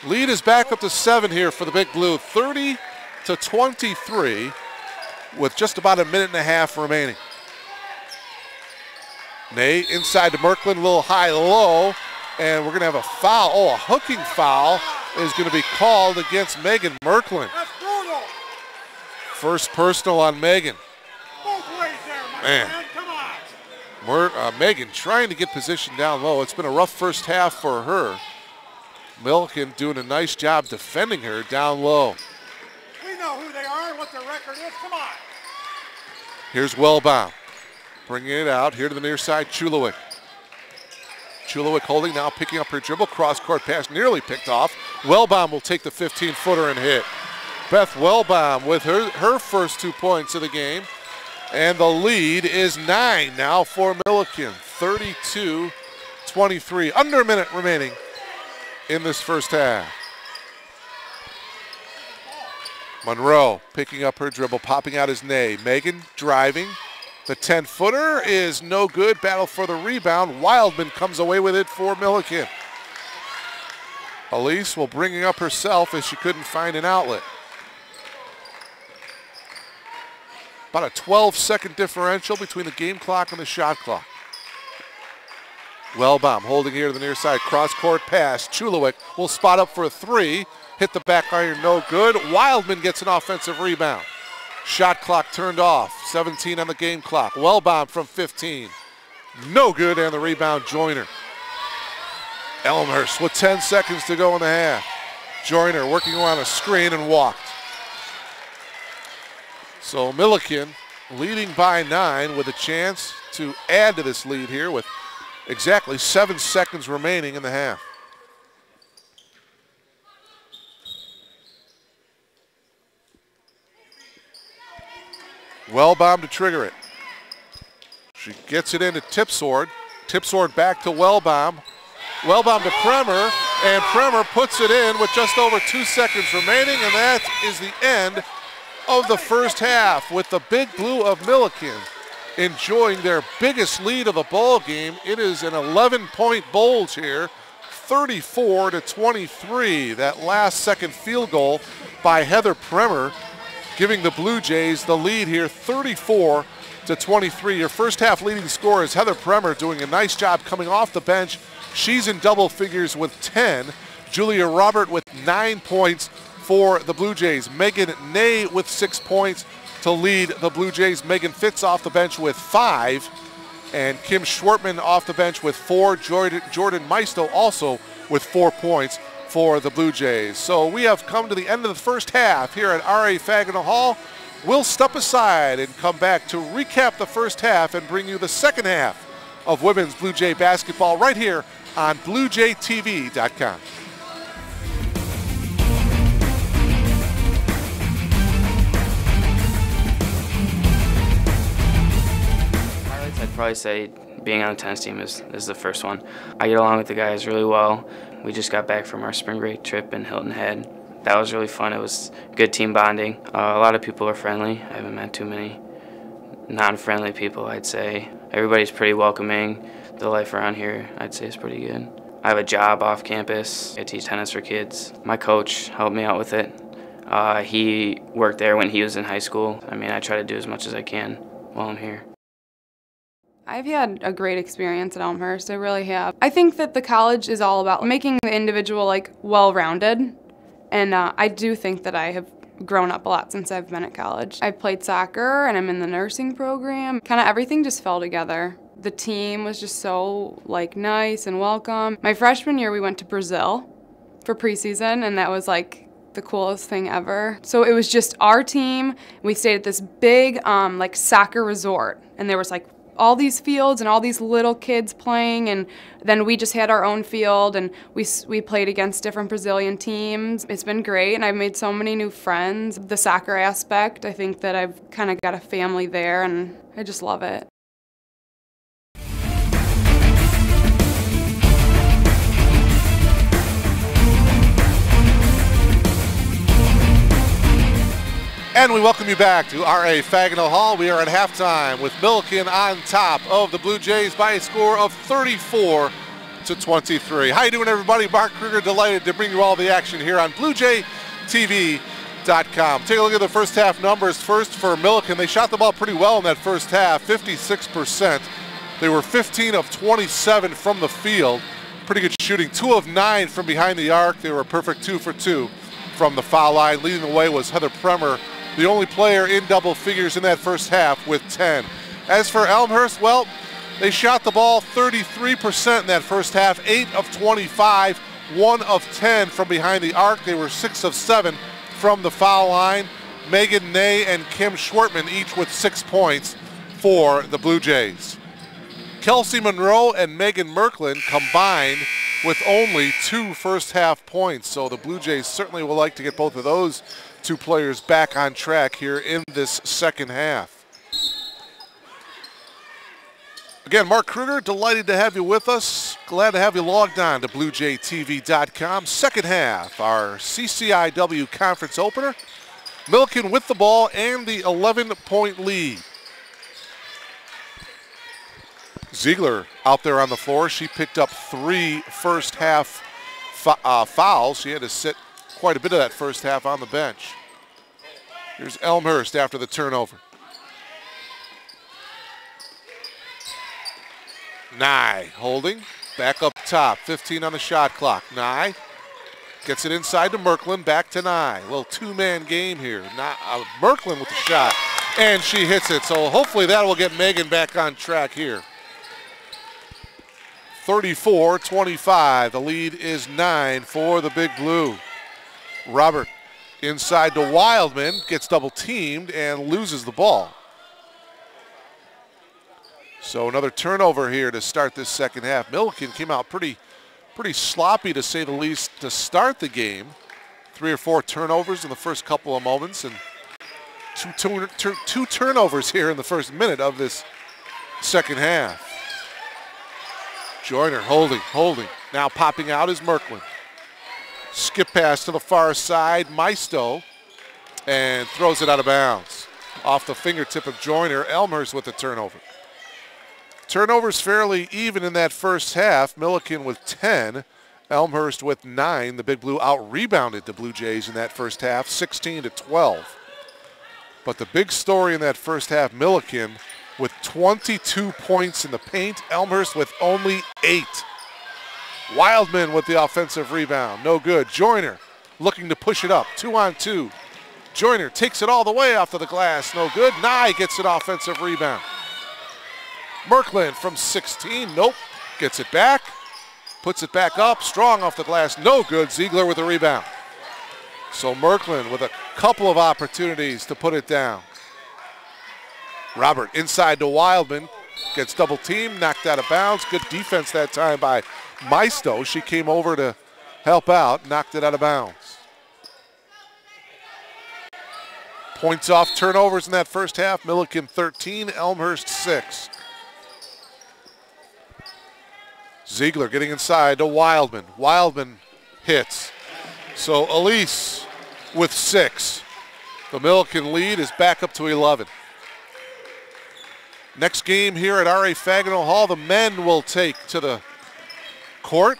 Lead is back up to 7 here for the Big Blue, 30-23 with just about a minute and a half remaining. Ney inside to Merklin, a little high-low, and we're going to have a foul. Oh, a hooking foul is going to be called against Megan Merklin. That's brutal. First personal on Megan. Both ways there, my Man. friend. Come on. Megan trying to get position down low. It's been a rough first half for her. Millikan doing a nice job defending her down low. We know who they are and what their record is. Come on. Here's Wellbaum. Bringing it out here to the near side, Chulowick. Chulowick holding now, picking up her dribble. Cross-court pass nearly picked off. Wellbaum will take the 15-footer and hit. Beth Wellbaum with her first 2 points of the game. And the lead is 9 now for Millikan. 32-23. Under a minute remaining in this first half. Monroe picking up her dribble, popping out his Ney. Megan driving. The 10-footer is no good. Battle for the rebound. Wildman comes away with it for Millikan. Elise will bring it up herself as she couldn't find an outlet. About a 12-second differential between the game clock and the shot clock. Wellbaum holding here to the near side. Cross-court pass. Chulowick will spot up for a 3. Hit the back iron, no good. Wildman gets an offensive rebound. Shot clock turned off. 17 on the game clock. Wellbaum from 15. No good, and the rebound, Joyner. Elmhurst with 10 seconds to go in the half. Joyner working around a screen and walked. So Millikan leading by 9 with a chance to add to this lead here with exactly 7 seconds remaining in the half. Wellbaum to trigger it. She gets it into Tipsword. Tipsword back to Wellbaum. Wellbaum to Premer, and Premer puts it in with just over 2 seconds remaining, and that is the end of the first half with the Big Blue of Millikan enjoying their biggest lead of the ball game. It is an 11-point bulge here, 34-23. That last second field goal by Heather Premer giving the Blue Jays the lead here, 34-23. Your first half leading scorer is Heather Premer doing a nice job coming off the bench. She's in double figures with 10. Julia Robert with 9 points for the Blue Jays. Megan Ney with 6 points to lead the Blue Jays. Megan Fitz off the bench with 5. And Kim Schwartman off the bench with 4. Jordan Maisto also with 4 points for the Blue Jays. So we have come to the end of the first half here at R.A. Fagenal Hall. We'll step aside and come back to recap the first half and bring you the second half of women's Blue Jay basketball right here on BlueJayTV.com. I'd probably say being on the tennis team is the first one. I get along with the guys really well. We just got back from our spring break trip in Hilton Head. That was really fun. It was good team bonding. A lot of people are friendly. I haven't met too many non-friendly people, I'd say. Everybody's pretty welcoming. The life around here, I'd say, is pretty good. I have a job off campus. I teach tennis for kids. My coach helped me out with it. He worked there when he was in high school. I mean, I try to do as much as I can while I'm here. I've had a great experience at Elmhurst, I really have. I think that the college is all about making the individual well-rounded, and I do think that I have grown up a lot since I've been at college. I've played soccer and I'm in the nursing program. Kind of everything just fell together. The team was just so nice and welcome. My freshman year we went to Brazil for preseason, and that was the coolest thing ever. So it was just our team. We stayed at this big soccer resort, and there was all these fields and all these little kids playing, and then we just had our own field, and we played against different Brazilian teams. It's been great, and I've made so many new friends. The soccer aspect, I think that I've kind of got a family there, and I just love it. And we welcome you back to R.A. Fagnall Hall. We are at halftime with Millikan on top of the Blue Jays by a score of 34-23. How you doing, everybody? Mark Kruger, delighted to bring you all the action here on BlueJayTV.com. Take a look at the first half numbers. First for Millikan, they shot the ball pretty well in that first half, 56%. They were 15 of 27 from the field. Pretty good shooting. 2 of 9 from behind the arc. They were a perfect 2 for 2 from the foul line. Leading the way was Heather Premer, the only player in double figures in that first half with 10. As for Elmhurst, well, they shot the ball 33% in that first half, 8 of 25, 1 of 10 from behind the arc. They were 6 of 7 from the foul line. Megan Ney and Kim Schwartman each with 6 points for the Blue Jays. Kelsey Monroe and Megan Merklin combined with only 2 first half points. So the Blue Jays certainly will like to get both of those 2 players back on track here in this second half. Again, Mark Kruger, delighted to have you with us. Glad to have you logged on to BlueJayTV.com. Second half, our CCIW conference opener. Millikan with the ball and the 11-point lead. Ziegler out there on the floor. She picked up 3 first half fouls. She had to sit quite a bit of that first half on the bench. Here's Elmhurst after the turnover. Nye holding, back up top, 15 on the shot clock. Nye gets it inside to Merklin, back to Nye. A little 2-man game here. Merklin with the shot, and she hits it. So hopefully that will get Megan back on track here. 34-25, the lead is 9 for the Big Blue. Robert inside to Wildman, gets double teamed and loses the ball. So another turnover here to start this second half. Millikan came out pretty sloppy, to say the least, to start the game. 3 or 4 turnovers in the first couple of moments, and two turnovers here in the first minute of this second half. Joyner holding. Now popping out is Merklin. Skip pass to the far side, Maisto, and throws it out of bounds. Off the fingertip of Joyner. Elmhurst with the turnover. Turnovers fairly even in that first half. Millikan with 10, Elmhurst with 9. The Big Blue out-rebounded the Blue Jays in that first half, 16-12. But the big story in that first half, Millikan with 22 points in the paint, Elmhurst with only 8. Wildman with the offensive rebound, no good. Joyner looking to push it up, 2-on-2. Joyner takes it all the way off to the glass, no good. Nye gets an offensive rebound. Merklin from 16, nope, gets it back, puts it back up, strong off the glass, no good. Ziegler with a rebound. So Merklin with a couple of opportunities to put it down. Robert inside to Wildman, gets double teamed, knocked out of bounds. Good defense that time by Maisto. She came over to help out, knocked it out of bounds. Points off turnovers in that first half. Millikan 13, Elmhurst 6. Ziegler getting inside to Wildman. Wildman hits. So Elise with 6. The Millikan lead is back up to 11. Next game here at R.A. Fagnall Hall, the men will take to the court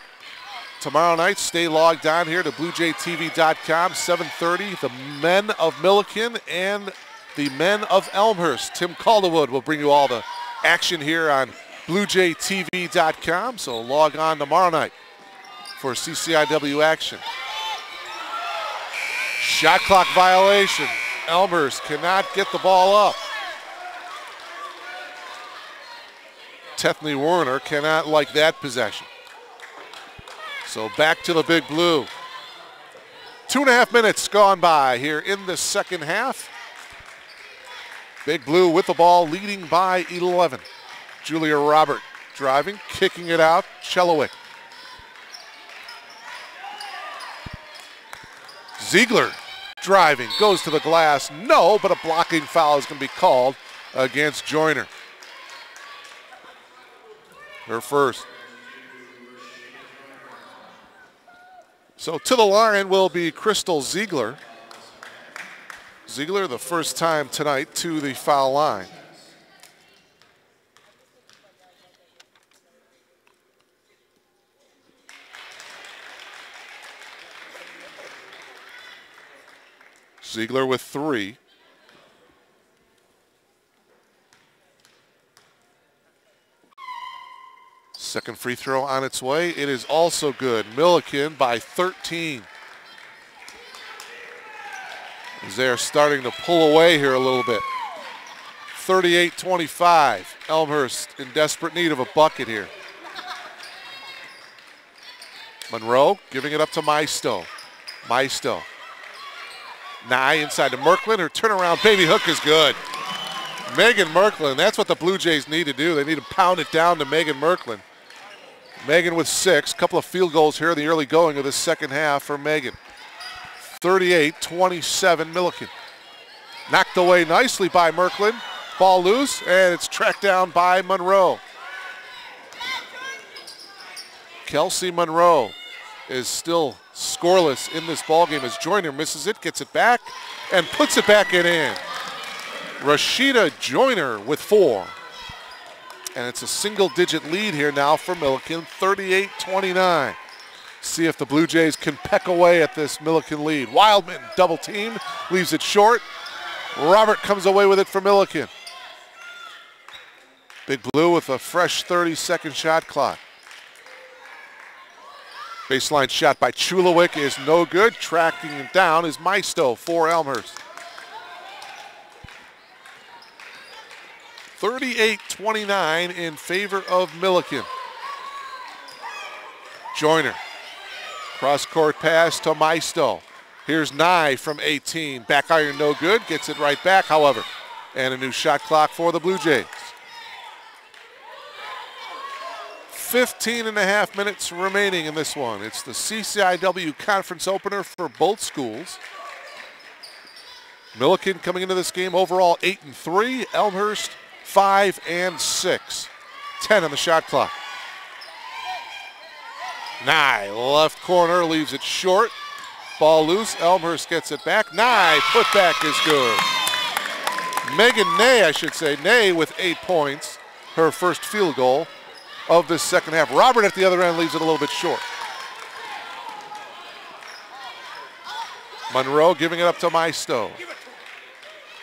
tomorrow night. Stay logged on here to BlueJayTV.com, 7:30. The men of Millikan and the men of Elmhurst. Tim Calderwood will bring you all the action here on BlueJayTV.com, so log on tomorrow night for CCIW action. Shot clock violation. Elmhurst cannot get the ball up. Tethany Werner cannot like that possession. So back to the Big Blue. 2.5 minutes gone by here in the second half. Big Blue with the ball, leading by 11. Julia Robert driving, kicking it out. Chelowick. Ziegler driving, goes to the glass. No, but a blocking foul is going to be called against Joyner. Her first. So to the line will be Crystal Ziegler. Ziegler, the first time tonight to the foul line. Ziegler with 3. Second free throw on its way. It is also good. Millikan by 13. As they're starting to pull away here a little bit. 38-25. Elmhurst in desperate need of a bucket here. Monroe giving it up to Maisto. Maisto. Nye inside to Merklin. Her turnaround baby hook is good. Megan Merklin, that's what the Blue Jays need to do. They need to pound it down to Megan Merklin. Megan with 6. Couple of field goals here in the early going of this second half for Megan. 38-27 Millikan. Knocked away nicely by Merklin. Ball loose, and it's tracked down by Monroe. Kelsey Monroe is still scoreless in this ballgame as Joyner misses it, gets it back, and puts it back in. Rashida Joyner with 4. And it's a single-digit lead here now for Millikan, 38-29. See if the Blue Jays can peck away at this Millikan lead. Wildman double team, leaves it short. Robert comes away with it for Millikan. Big Blue with a fresh 30-second shot clock. Baseline shot by Chelowick is no good. Tracking it down is Maisto for Elmhurst. 38-29 in favor of Millikan. Joyner. Cross-court pass to Maisto. Here's Nye from 18. Back iron no good. Gets it right back, however. And a new shot clock for the Blue Jays. 15.5 minutes remaining in this one. It's the CCIW conference opener for both schools. Millikan coming into this game overall 8-3. Elmhurst 5-6. 10 on the shot clock. Nye, left corner, leaves it short. Ball loose. Elmhurst gets it back. Nye, put back is good. Megan Ney, I should say. Ney with 8 points. Her first field goal of this second half. Robert at the other end leaves it a little bit short. Monroe giving it up to Maisto.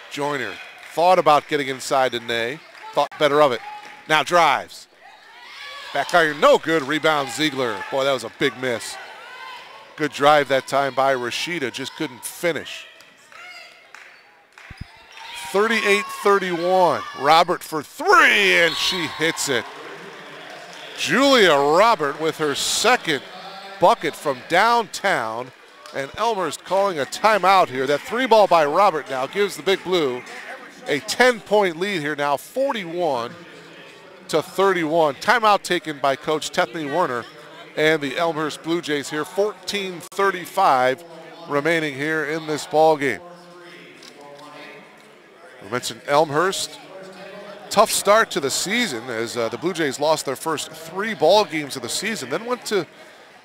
Joyner thought about getting inside to Ney. Thought better of it. Now drives. Back iron, no good. Rebound Ziegler. Boy, that was a big miss. Good drive that time by Rashida. Just couldn't finish. 38-31. Robert for 3, and she hits it. Julia Robert with her second bucket from downtown, and Elmhurst calling a timeout here. That 3 ball by Robert now gives the Big Blue a 10-point lead here now, 41-31. Timeout taken by Coach Tethany Werner and the Elmhurst Blue Jays here. 14:35 remaining here in this ball game. We mentioned Elmhurst. Tough start to the season as the Blue Jays lost their first 3 ball games of the season, then went to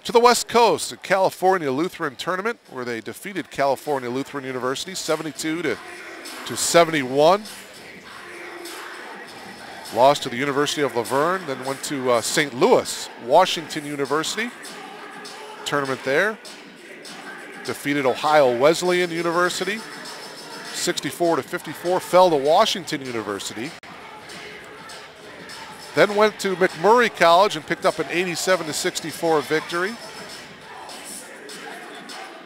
the West Coast, the California Lutheran tournament, where they defeated California Lutheran University 72-71. Lost to the University of La Verne, then went to St. Louis, Washington University. Tournament there. Defeated Ohio Wesleyan University 64-54. Fell to Washington University. Then went to McMurray College and picked up an 87-64 victory.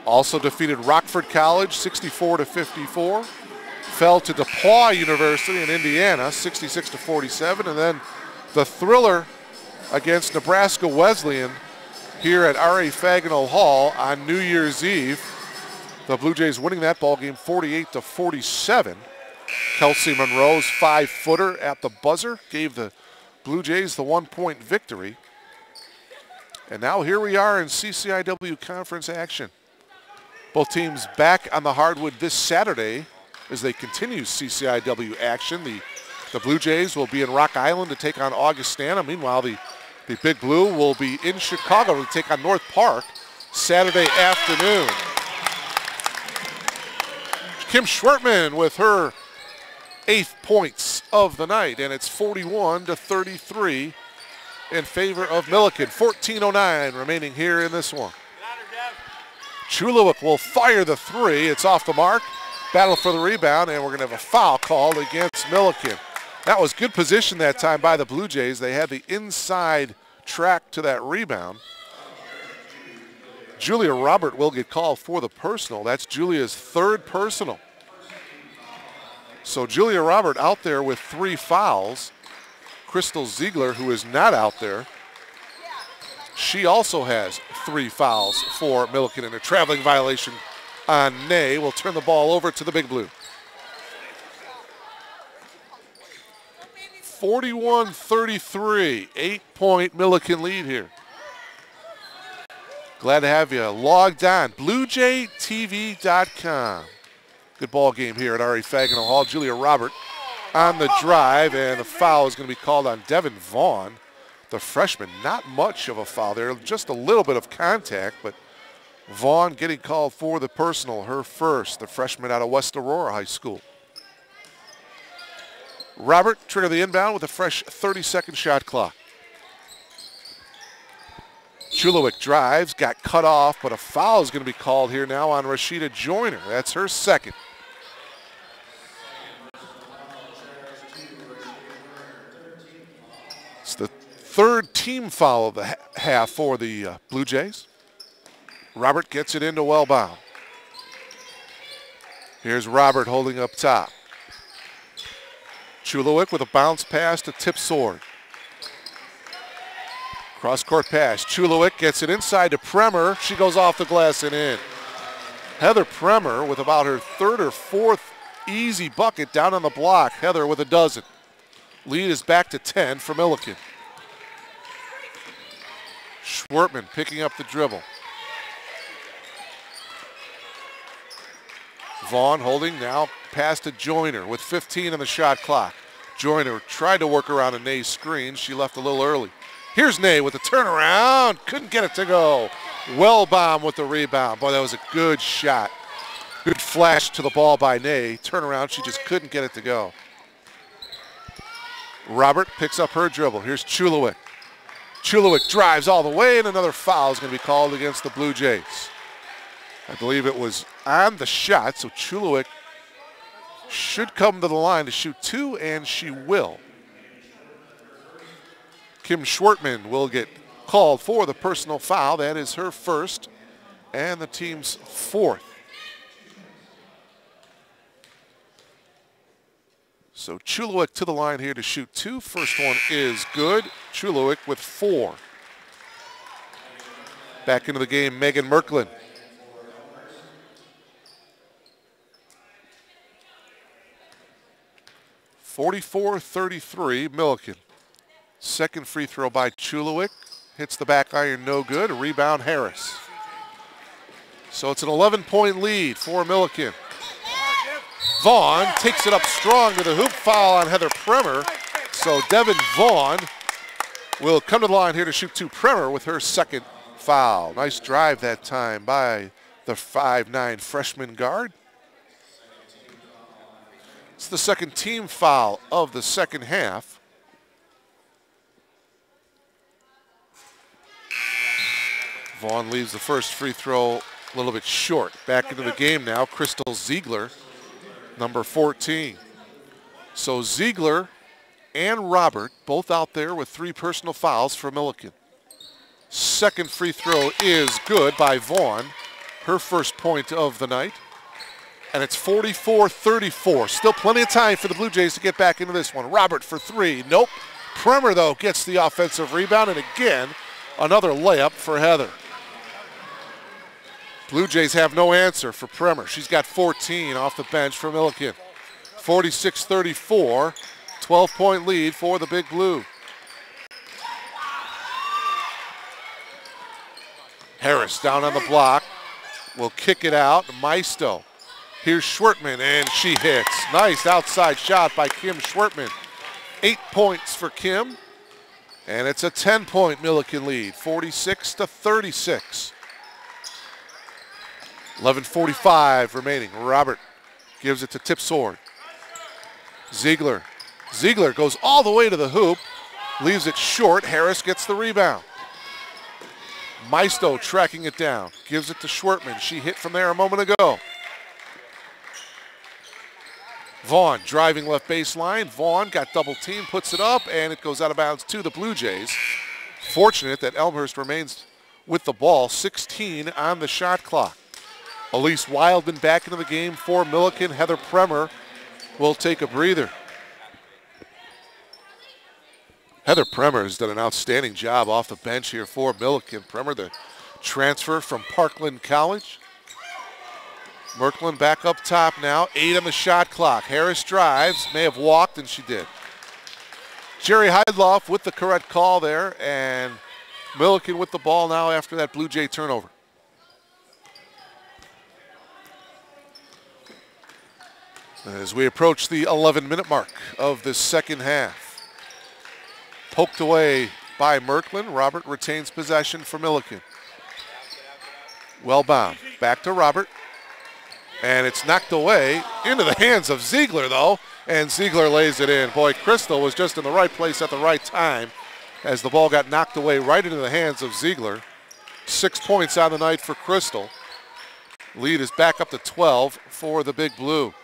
Also defeated Rockford College 64-54. Fell to DePauw University in Indiana 66-47. And then the thriller against Nebraska Wesleyan here at R.A. Fagenal Hall on New Year's Eve. The Blue Jays winning that ball game 48-47. Kelsey Monroe's 5-footer at the buzzer gave the Blue Jays the 1-point victory. And now here we are in CCIW conference action. Both teams back on the hardwood this Saturday as they continue CCIW action. The Blue Jays will be in Rock Island to take on Augustana. Meanwhile, the Big Blue will be in Chicago to take on North Park Saturday afternoon. Kim Schwertman with her 8th points of the night, and it's 41-33 in favor of Millikan. 14:09 remaining here in this one. Chulowick will fire the three. It's off the mark. Battle for the rebound, and we're going to have a foul called against Millikan. That was good position that time by the Blue Jays. They had the inside track to that rebound. Julia Robert will get called for the personal. That's Julia's 3rd personal. So Julia Robert out there with 3 fouls. Crystal Ziegler, who is not out there, she also has 3 fouls for Millikan, and a traveling violation on Ney. Will turn the ball over to the Big Blue. 41-33, 8-point Millikan lead here. Glad to have you logged on. BlueJayTV.com. Good ball game here at R.A. Fagenal Hall. Julia Robert on the drive, and the foul is going to be called on Devin Vaughn, the freshman. Not much of a foul there, just a little bit of contact, but Vaughn getting called for the personal, her first, the freshman out of West Aurora High School. Robert trigger the inbound with a fresh 30-second shot clock. Chulowick drives, got cut off, but a foul is going to be called here now on Rashida Joyner. That's her 2nd. It's the 3rd team foul of the half for the Blue Jays. Robert gets it into Wellbaum. Here's Robert holding up top. Chulowick with a bounce pass to Tip Sword. Cross-court pass. Chulowick gets it inside to Premer. She goes off the glass and in. Heather Premer with about her 3rd or 4th easy bucket down on the block. Heather with a dozen. Lead is back to 10 for Millikan. Schwertman picking up the dribble. Vaughn holding now, pass to Joyner with 15 on the shot clock. Joyner tried to work around a Ney screen. She left a little early. Here's Ney with the turnaround. Couldn't get it to go. Wellbaum with the rebound. Boy, that was a good shot. Good flash to the ball by Ney. Turnaround, she just couldn't get it to go. Robert picks up her dribble. Here's Chulowick. Chulowick drives all the way, and another foul is going to be called against the Blue Jays. I believe it was on the shot, so Chulowick should come to the line to shoot 2, and she will. Kim Schwertman will get called for the personal foul. That is her 1st and the team's 4th. So Chulowick to the line here to shoot 2. First one is good. Chulowick with 4. Back into the game, Megan Merklin. (44-33) Millikan. 2nd free throw by Chulowick. Hits the back iron, no good. A rebound, Harris. So it's an 11-point lead for Millikan. Vaughn takes it up strong to the hoop. Foul on Heather Premer. So Devin Vaughn will come to the line here to shoot 2. Premer with her 2nd foul. Nice drive that time by the 5'9" freshman guard. It's the 2nd team foul of the 2nd half. Vaughn leaves the first free throw a little bit short. Back into the game now, Crystal Ziegler, number 14. So Ziegler and Robert both out there with 3 personal fouls for Millikan. 2nd free throw is good by Vaughn, her 1st point of the night. And it's 44-34. Still plenty of time for the Blue Jays to get back into this one. Robert for 3. Nope. Premer, though, gets the offensive rebound. And again, another layup for Heather. Blue Jays have no answer for Premer. She's got 14 off the bench for Millikan. 46-34. 12-point lead for the Big Blue. Harris down on the block. Will kick it out. Maisto. Here's Schwertman, and she hits. Nice outside shot by Kim Schwertman. 8 points for Kim. And it's a 10-point Millikan lead, 46-36. 11:45 remaining. Robert gives it to Tipsword. Ziegler. Ziegler goes all the way to the hoop, leaves it short. Harris gets the rebound. Maisto tracking it down, gives it to Schwertman. She hit from there a moment ago. Vaughn driving left baseline. Vaughn got double teamed, puts it up, and it goes out of bounds to the Blue Jays. Fortunate that Elmhurst remains with the ball. 16 on the shot clock. Elise Wildman back into the game for Millikan. Heather Premer will take a breather. Heather Premer has done an outstanding job off the bench here for Millikan. Premer, the transfer from Parkland College. Merklin back up top now, 8 on the shot clock. Harris drives, may have walked, and she did. Jerry Heidloff with the correct call there, and Millikan with the ball now after that Blue Jay turnover. As we approach the 11-minute mark of the second half. Poked away by Merklin. Robert retains possession for Millikan. Wellbound, back to Robert. And it's knocked away into the hands of Ziegler, though, and Ziegler lays it in. Boy, Crystal was just in the right place at the right time as the ball got knocked away right into the hands of Ziegler. 6 points on the night for Crystal. Lead is back up to 12 for the Big Blue.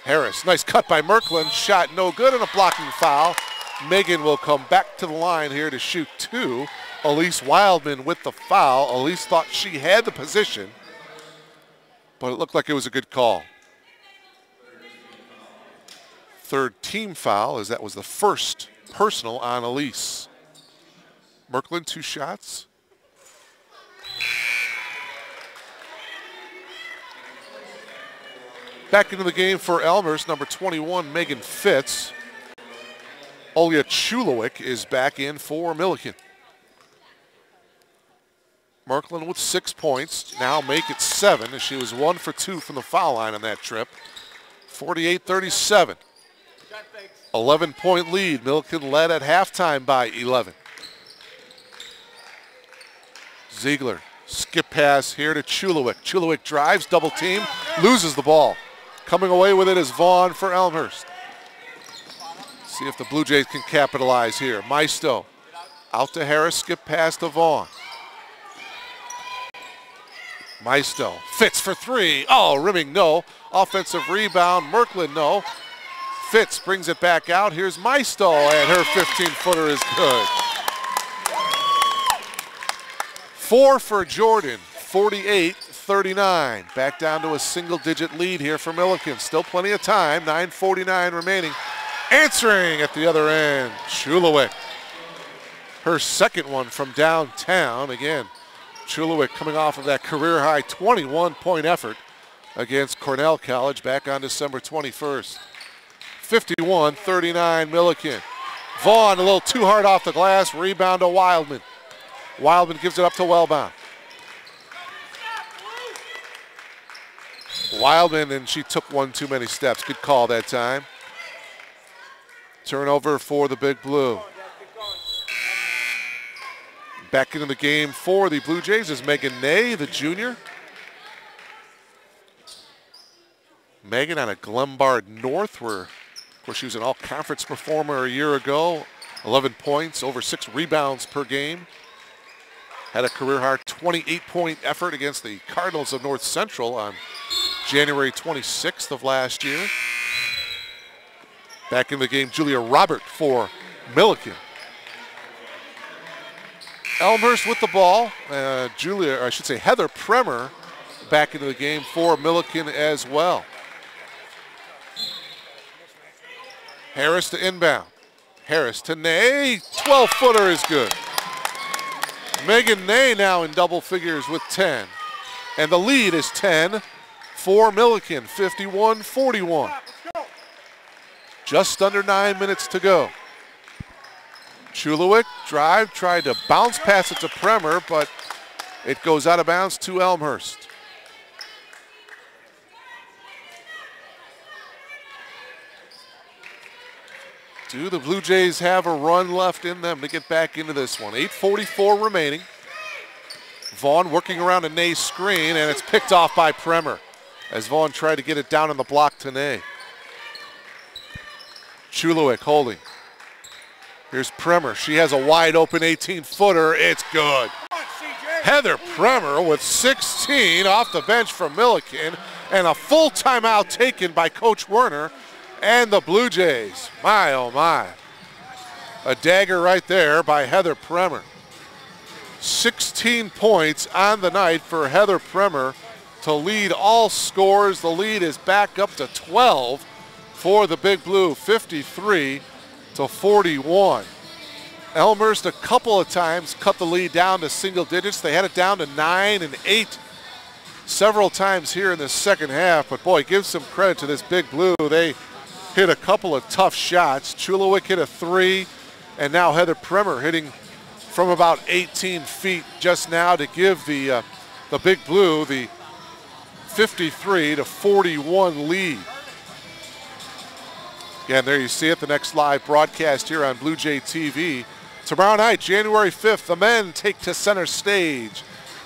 Harris, nice cut by Merklin, shot no good and a blocking foul. Megan will come back to the line here to shoot 2. Elise Wildman with the foul. Elise thought she had the position, but it looked like it was a good call. Third team foul, as that was the first personal on Elise. Merklin, 2 shots. Back into the game for Elmhurst, number 21, Megan Fitz. Olya Chulowick is back in for Millikan. Merklin with 6 points, now make it 7 as she was 1 for 2 from the foul line on that trip. 48-37. 11-point lead. Millikan led at halftime by 11. Ziegler, skip pass here to Chulowick. Chulowick drives, double team, loses the ball. Coming away with it is Vaughn for Elmhurst. See if the Blue Jays can capitalize here. Maisto out to Harris, skip pass to Vaughn. Maisto, Fitz for 3. Oh, rimming, no. Offensive rebound, Merklin, no. Fitz brings it back out. Here's Maisto, and her 15-footer is good. 4 for Jordan, 48-39. Back down to a single-digit lead here for Millikan. Still plenty of time, 9:49 remaining. Answering at the other end, Chulowick. Her second one from downtown. Again, Chulowick coming off of that career-high 21-point effort against Cornell College back on December 21st. 51-39 Millikan. Vaughn a little too hard off the glass. Rebound to Wildman. Wildman gives it up to Wellbound. Wildman, and she took one too many steps. Good call that time. Turnover for the Big Blue. Back into the game for the Blue Jays is Megan Ney, the junior. Megan out of Glenbard North, where, of course, she was an all-conference performer a year ago. 11 points, over 6 rebounds per game. Had a career-high 28-point effort against the Cardinals of North Central on January 26th of last year. Back in the game, Julia Robert for Millikan. Elmhurst with the ball. Heather Premer back into the game for Millikan as well. Harris to inbound. Harris to Ney. 12-footer is good. Megan Ney now in double figures with 10. And the lead is 10 for Millikan, 51-41. Just under 9 minutes to go. Chulowick drive, tried to bounce pass it to Premer, but it goes out of bounds to Elmhurst. Do the Blue Jays have a run left in them to get back into this one? 8:44 remaining. Vaughn working around a Ney screen, and it's picked off by Premer as Vaughn tried to get it down in the block to Ney. Chulowick holding. Here's Premer. She has a wide open 18-footer. It's good. Heather Premer with 16 off the bench from Millikan, and a full timeout taken by Coach Werner and the Blue Jays. My, oh my. A dagger right there by Heather Premer. 16 points on the night for Heather Premer to lead all scores. The lead is back up to 12 for the Big Blue, 53-41. Elmhurst a couple of times cut the lead down to single digits. They had it down to 9 and 8 several times here in the second half. But boy, give some credit to this Big Blue. They hit a couple of tough shots. Chulowick hit a 3, and now Heather Premer hitting from about 18 feet just now to give the Big Blue the 53-41 lead. Again, there you see it, the next live broadcast here on Blue Jay TV. Tomorrow night, January 5th, the men take to center stage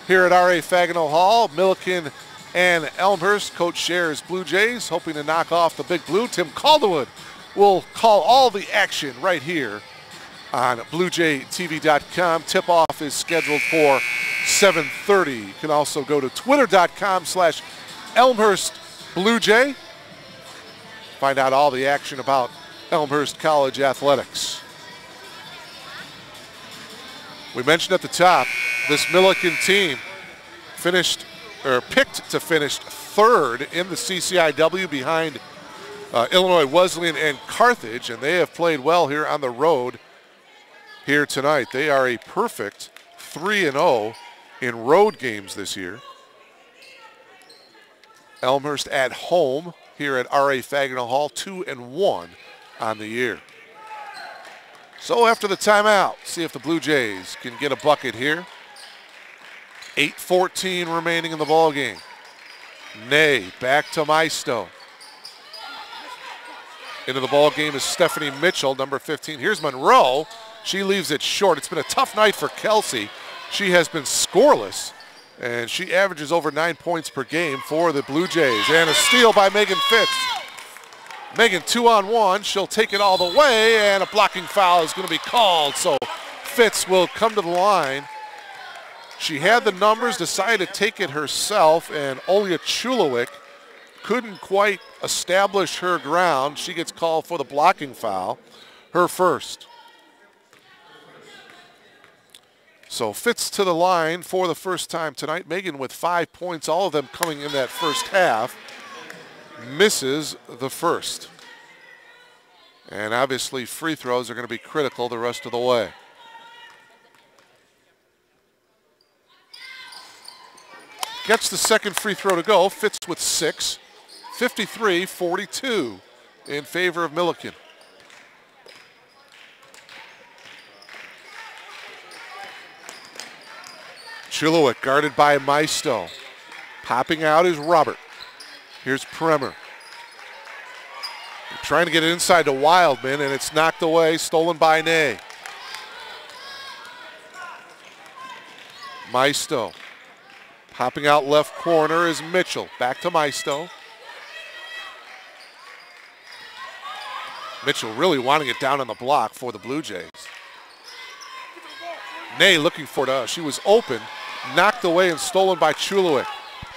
here at R.A. Fagenal Hall. Millikan and Elmhurst. Coach shares Blue Jays, hoping to knock off the Big Blue. Tim Calderwood will call all the action right here on BlueJayTV.com. Tip-off is scheduled for 7:30. You can also go to Twitter.com/ElmhurstBlueJay. Find out all the action about Elmhurst College athletics. We mentioned at the top, this Millikan team picked to finish third in the CCIW behind Illinois Wesleyan and Carthage, and they have played well here on the road here tonight. They are a perfect 3-0 in road games this year. Elmhurst at home here at R.A. Fagenal Hall, 2-1 on the year. So after the timeout, see if the Blue Jays can get a bucket here. 8:14 remaining in the ball game. Ney back to Maisto. Into the ball game is Stephanie Mitchell, number 15. Here's Monroe. She leaves it short. It's been a tough night for Kelsey. She has been scoreless, and she averages over 9 points per game for the Blue Jays. And a steal by Megan Fitz. Megan 2-on-1. She'll take it all the way, and a blocking foul is going to be called. So Fitz will come to the line. She had the numbers, decided to take it herself, and Olya Chulowick couldn't quite establish her ground. She gets called for the blocking foul, her first. So Fitz to the line for the first time tonight. Megan with 5 points, all of them coming in that first half. Misses the first. And obviously free throws are going to be critical the rest of the way. Gets the second free throw to go. Fitz with 6. 53-42 in favor of Millikan. Chulowick guarded by Maisto. Popping out is Robert. Here's Premer. Trying to get it inside to Wildman, and it's knocked away, stolen by Ney. Maisto. Popping out left corner is Mitchell. Back to Maisto. Mitchell really wanting it down on the block for the Blue Jays. Ney looking for it. She was open, knocked away and stolen by Chulowick.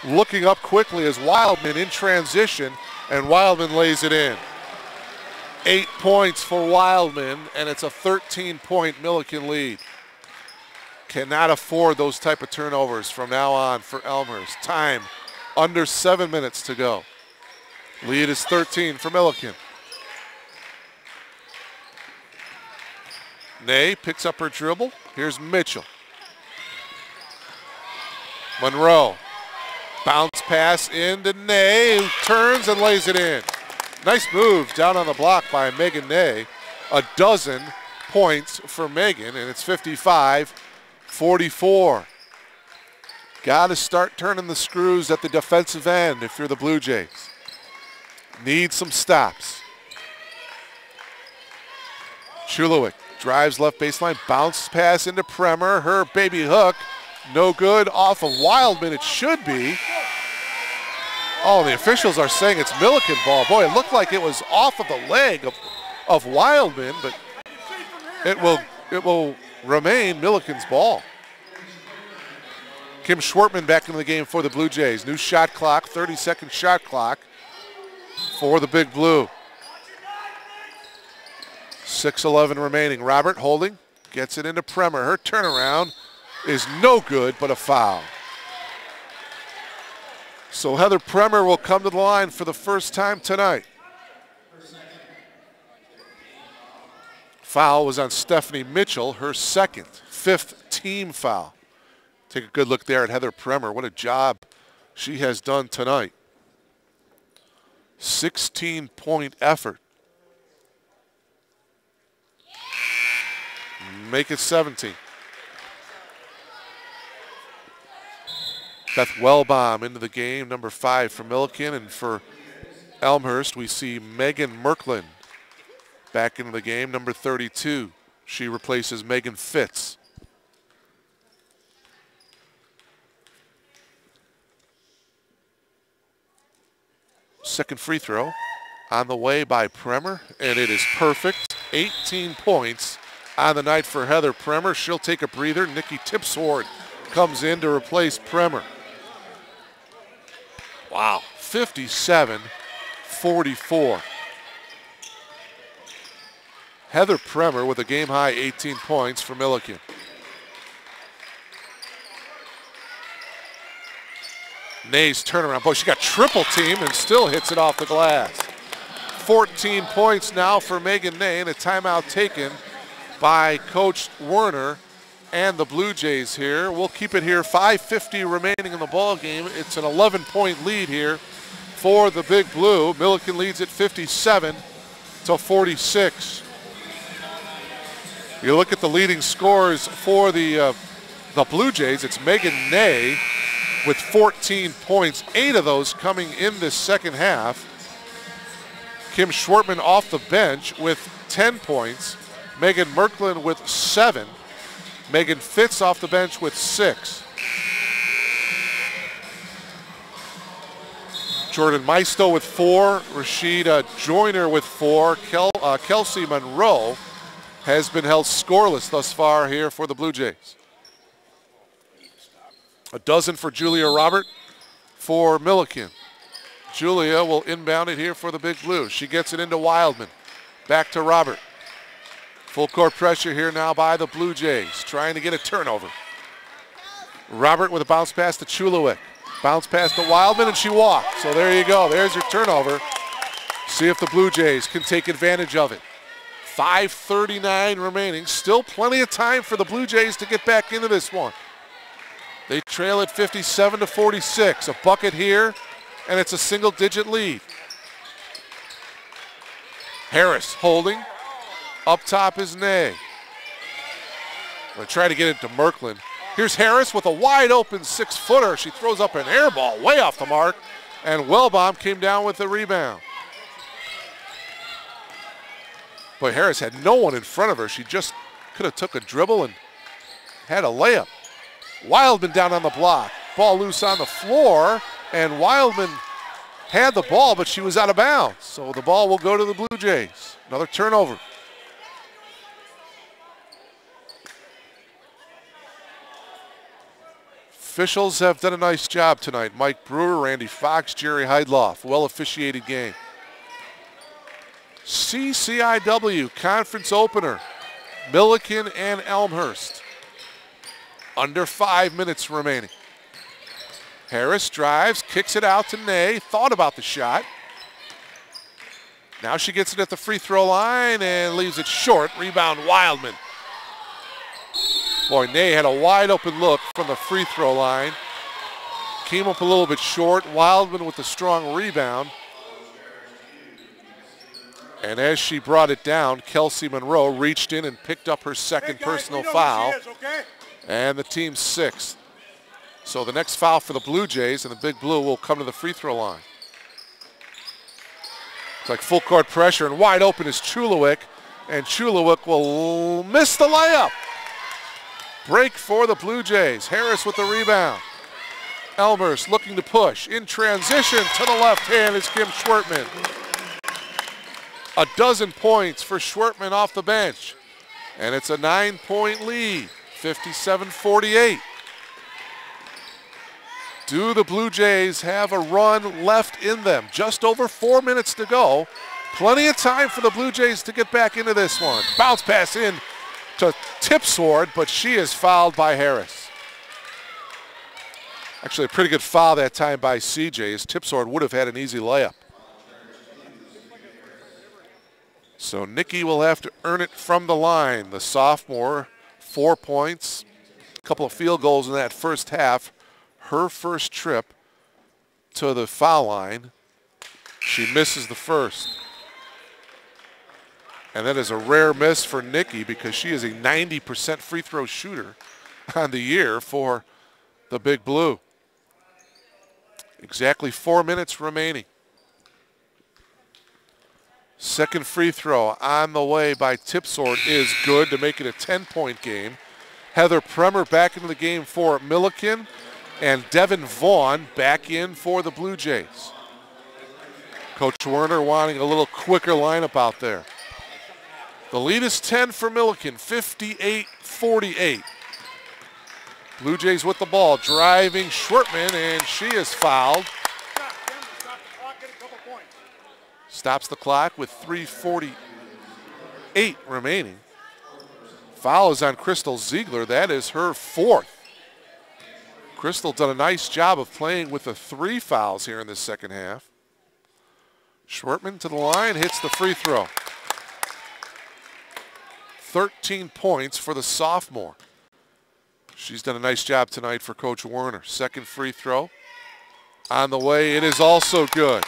Looking up quickly is Wildman in transition, and Wildman lays it in. 8 points for Wildman, and it's a 13-point Millikan lead. Cannot afford those type of turnovers from now on for Elmhurst. Time under 7 minutes to go. Lead is 13 for Millikan. Ney picks up her dribble. Here's Mitchell. Monroe. Bounce pass into Ney, who turns and lays it in. Nice move down on the block by Megan Ney. A dozen points for Millikan, and it's 55-44. Got to start turning the screws at the defensive end if you're the Blue Jays. Need some stops. Chulowick drives left baseline, bounce pass into Premer. Her baby hook, no good, off of Wildman. It should be. Oh, the officials are saying it's Millikan ball. Boy, it looked like it was off of the leg of Wildman, but it will remain Millikan's ball. Kim Schwartman back into the game for the Blue Jays. New shot clock, 30-second shot clock for the Big Blue. 6:11 remaining. Robert holding, gets it into Premer. Her turnaround is no good, but a foul. So Heather Premer will come to the line for the first time tonight. Foul was on Stephanie Mitchell, her second, 5th team foul. Take a good look there at Heather Premer. What a job she has done tonight. 16-point effort. Make it 17. Beth Wellbaum into the game, number 5 for Millikan, and for Elmhurst we see Megan Merklin back into the game, number 32. She replaces Megan Fitz. Second free throw on the way by Premer, and it is perfect. 18 points on the night for Heather Premer. She'll take a breather. Nikki Tipsword comes in to replace Premer. Wow, 57-44. Heather Premer with a game-high 18 points for Millikan. Nay's turnaround. Boy, she got triple teamed and still hits it off the glass. 14 points now for Megan Nay, and a timeout taken by Coach Werner and the Blue Jays here. We'll keep it here. 5:50 remaining in the ball game. It's an 11-point lead here for the Big Blue. Millikan leads at 57-46. You look at the leading scores for the Blue Jays. It's Megan Nay with 14 points, 8 of those coming in this second half. Kim Schwartman off the bench with 10 points. Megan Merklin with 7. Megan Fitz off the bench with 6. Jordan Maisto with 4. Rashida Joyner with 4. Kelsey Monroe has been held scoreless thus far here for the Blue Jays. A dozen for Julia Robert for Millikan. Julia will inbound it here for the Big Blue. She gets it into Wildman. Back to Robert. Full court pressure here now by the Blue Jays, trying to get a turnover. Robert with a bounce pass to Chulowick. Bounce pass to Wildman, and she walked. So there you go. There's your turnover. See if the Blue Jays can take advantage of it. 5:39 remaining. Still plenty of time for the Blue Jays to get back into this one. They trail at 57-46. A bucket here, and it's a single-digit lead. Harris holding. Up top is Nay. Going to try to get it to Merklin. Here's Harris with a wide-open 6-footer. She throws up an air ball way off the mark, and Wellbaum came down with the rebound. Boy, Harris had no one in front of her. She just could have took a dribble and had a layup. Wildman down on the block. Ball loose on the floor, and Wildman had the ball, but she was out of bounds. So the ball will go to the Blue Jays. Another turnover. Officials have done a nice job tonight. Mike Brewer, Randy Fox, Jerry Heidloff. Well officiated game. CCIW conference opener. Millikan and Elmhurst. Under 5 minutes remaining. Harris drives, kicks it out to Nay. Thought about the shot. Now she gets it at the free throw line and leaves it short. Rebound Wildman. Boy, Nay had a wide open look from the free throw line. Came up a little bit short. Wildman with the strong rebound. And as she brought it down, Kelsey Monroe reached in and picked up her second personal foul. And the team's sixth. So the next foul for the Blue Jays, and the Big Blue will come to the free throw line. It's like full court pressure, and wide open is Chulowick, and Chulowick will miss the layup. Break for the Blue Jays. Harris with the rebound. Elmhurst looking to push. In transition to the left hand is Kim Schwertman. A dozen points for Schwertman off the bench. And it's a 9-point lead, 57-48. Do the Blue Jays have a run left in them? Just over 4 minutes to go. Plenty of time for the Blue Jays to get back into this one. Bounce pass in to Tipsword, but she is fouled by Harris. Actually, a pretty good foul that time by CJ, as Tipsword would have had an easy layup. So Nikki will have to earn it from the line. The sophomore, 4 points, a couple of field goals in that first half. Her first trip to the foul line, she misses the first. And that is a rare miss for Nikki because she is a 90% free throw shooter on the year for the Big Blue. Exactly 4 minutes remaining. Second free throw on the way by Tipsword is good to make it a 10-point game. Heather Premer back into the game for Millikan, and Devin Vaughn back in for the Blue Jays. Coach Werner wanting a little quicker lineup out there. The lead is 10 for Millikan, 58-48. Blue Jays with the ball, driving Schwertman, and she is fouled. Stops the clock with 3:48 remaining. Foul is on Crystal Ziegler. That is her fourth. Crystal done a nice job of playing with the 3 fouls here in the second half. Schwertman to the line, hits the free throw. 13 points for the sophomore. She's done a nice job tonight for Coach Werner. Second free throw on the way. It is also good.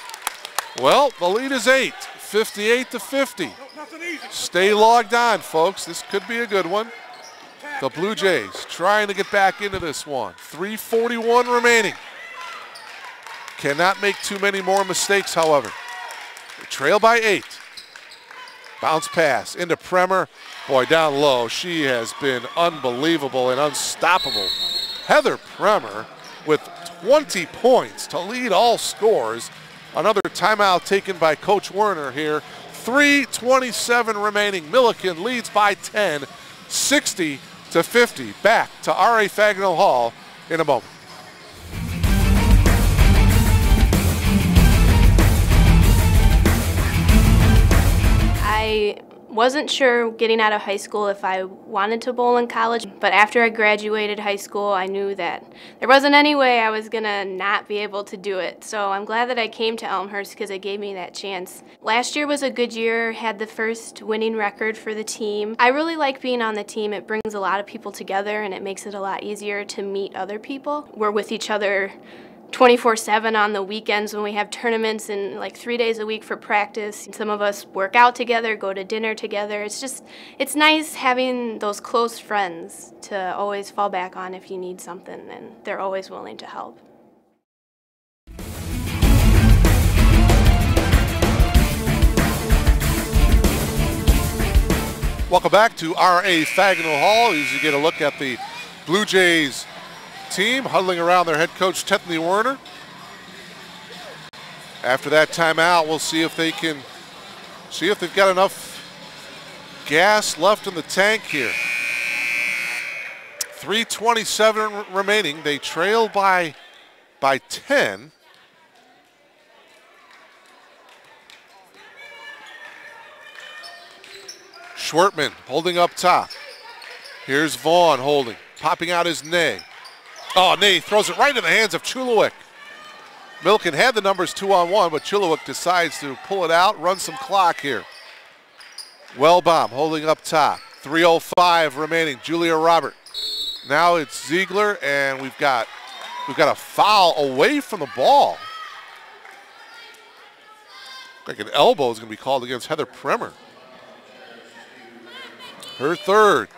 Well, the lead is 8, 58-50. Stay logged on, folks. This could be a good one. The Blue Jays trying to get back into this one. 3:41 remaining. Cannot make too many more mistakes, however. They trail by 8. Bounce pass into Premer. Boy, down low. She has been unbelievable and unstoppable. Heather Premer with 20 points to lead all scores. Another timeout taken by Coach Werner here. 3:27 remaining. Millikan leads by 10, 60-50. Back to R.A. Fagnell Hall in a moment. I wasn't sure getting out of high school if I wanted to bowl in college, but after I graduated high school, I knew that there wasn't any way I was gonna not be able to do it. So I'm glad that I came to Elmhurst because it gave me that chance. Last year was a good year, had the first winning record for the team. I really like being on the team. It brings a lot of people together and it makes it a lot easier to meet other people. We're with each other 24/7 on the weekends when we have tournaments, and like 3 days a week for practice. Some of us work out together, go to dinner together. It's nice having those close friends to always fall back on if you need something, and they're always willing to help. Welcome back to R.A. Fagnell Hall as you get a look at the Blue Jays team huddling around their head coach Tethany Werner. After that timeout, we'll see if they've got enough gas left in the tank here. 3:27 remaining. They trail by 10. Schwertman holding up top. Here's Vaughn holding, popping out his Ney. Oh, Ney throws it right in the hands of Chulowick. Millikan had the numbers 2-on-1, but Chulowick decides to pull it out, run some clock here. Wellbaum holding up top. 3:05 remaining. Julia Robert. Now it's Ziegler, and we've got a foul away from the ball. Like an elbow is going to be called against Heather Premer. Her third.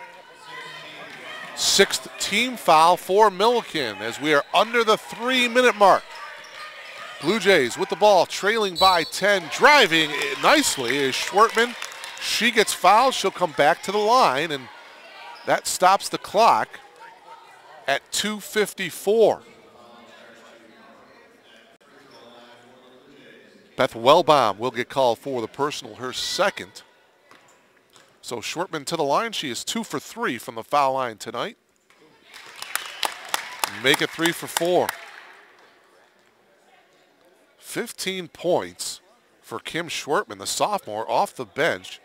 6th team foul for Millikan as we are under the 3-minute mark. Blue Jays with the ball, trailing by 10, driving nicely is Schwartman. She gets fouled. She'll come back to the line, and that stops the clock at 2:54. Beth Wellbaum will get called for the personal, her second. So Schwartman to the line. She is 2 for 3 from the foul line tonight. Make it 3 for 4. 15 points for Kim Schwartman, the sophomore, off the bench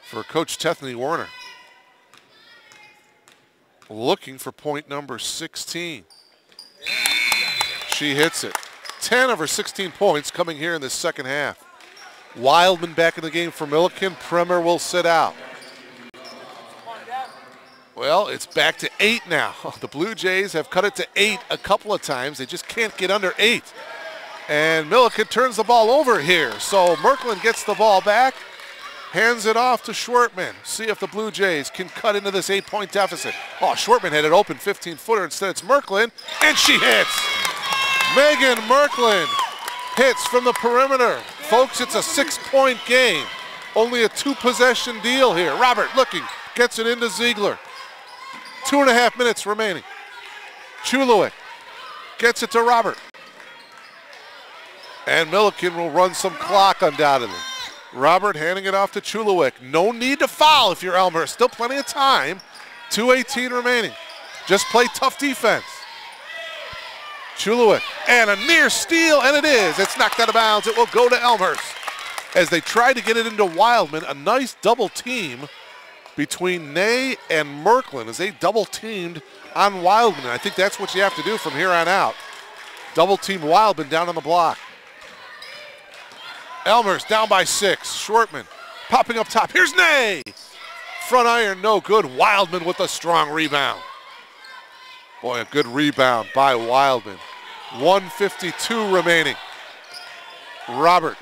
for Coach Tethany Warner. Looking for point number 16. She hits it. 10 of her 16 points coming here in the second half. Wildman back in the game for Millikan. Premer will sit out. Well, it's back to 8 now. The Blue Jays have cut it to 8 a couple of times. They just can't get under 8. And Millikan turns the ball over here. So Merklin gets the ball back, hands it off to Schwartman. See if the Blue Jays can cut into this 8-point deficit. Oh, Schwartman had it open 15-footer. Instead, it's Merklin, and she hits. Megan Merklin hits from the perimeter. Folks, it's a 6-point game. Only a 2-possession deal here. Robert looking, gets it into Ziegler. 2.5 minutes remaining. Chulowick gets it to Robert. And Millikan will run some clock undoubtedly. Robert handing it off to Chulowick. No need to foul if you're Elmhurst. Still plenty of time. 2:18 remaining. Just play tough defense. Chulowick, and a near steal, and it is. It's knocked out of bounds. It will go to Elmhurst. As they try to get it into Wildman, a nice double team between Ney and Merklin as they double teamed on Wildman. I think that's what you have to do from here on out. Double team Wildman down on the block. Elmhurst down by 6. Schwartman popping up top. Here's Ney. Front iron, no good. Wildman with a strong rebound. Boy, a good rebound by Wildman. 1:52 remaining. Robert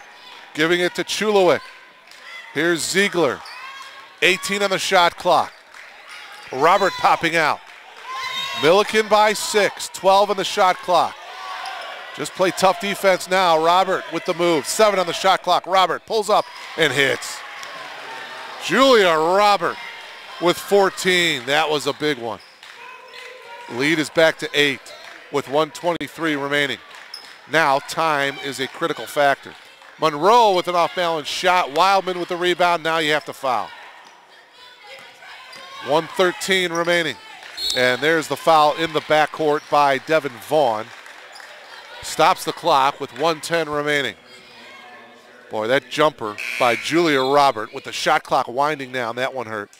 giving it to Chulowick. Here's Ziegler. 18 on the shot clock. Robert popping out. Millikan by 6. 12 on the shot clock. Just play tough defense now. Robert with the move. 7 on the shot clock. Robert pulls up and hits. Julia Robert with 14. That was a big one. Lead is back to 8 with 1:23 remaining. Now time is a critical factor. Monroe with an off-balance shot. Wildman with the rebound. Now you have to foul. 1:13 remaining. And there's the foul in the backcourt by Devin Vaughn. Stops the clock with 1:10 remaining. Boy, that jumper by Julia Robert with the shot clock winding down. That one hurt.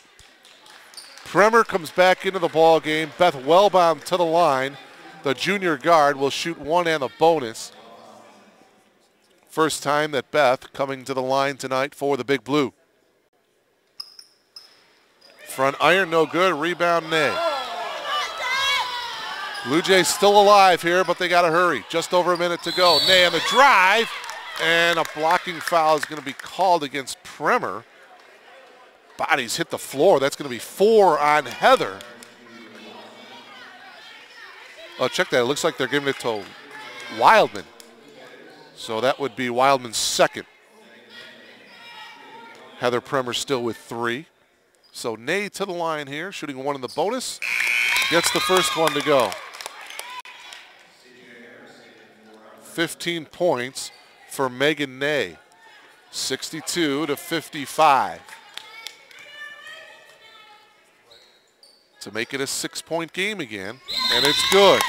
Premer comes back into the ball game. Beth Wellbaum to the line. The junior guard will shoot one and the bonus. First time that Beth coming to the line tonight for the Big Blue. Front iron, no good. Rebound, Ney. Blue Jays still alive here, but they got to hurry. Just over a minute to go. Ney on the drive, and a blocking foul is going to be called against Premer. Bodies hit the floor. That's going to be 4 on Heather. Oh, check that. It looks like they're giving it to Wildman. So that would be Wildman's second. Heather Premer still with 3. So Ney to the line here, shooting 1 in the bonus. Gets the first one to go. 15 points for Megan Ney. 62-55. To make it a 6-point game again, and it's good.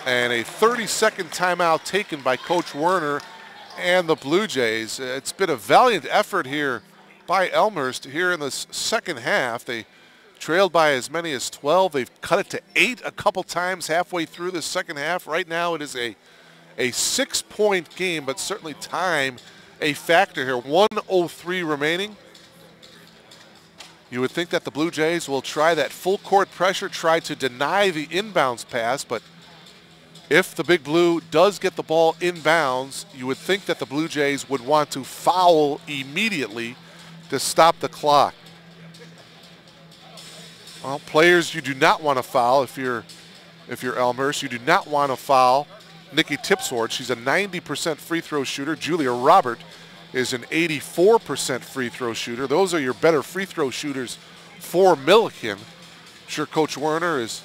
And a 30-second timeout taken by Coach Werner and the Blue Jays. It's been a valiant effort here by Elmhurst here in the second half. They trailed by as many as 12. They've cut it to 8 a couple times halfway through the second half. Right now it is a 6-point game, but certainly time a factor here. 1:03 remaining. You would think that the Blue Jays will try that full court pressure, try to deny the inbounds pass, but If the Big Blue does get the ball inbounds, you would think that the Blue Jays would want to foul immediately to stop the clock. Well, players you do not want to foul if you're Elmhurst. You do not want to foul Nikki Tipsword. She's a 90% free throw shooter. Julia Robert is an 84% free throw shooter. Those are your better free throw shooters for Millikan. I'm sure Coach Werner is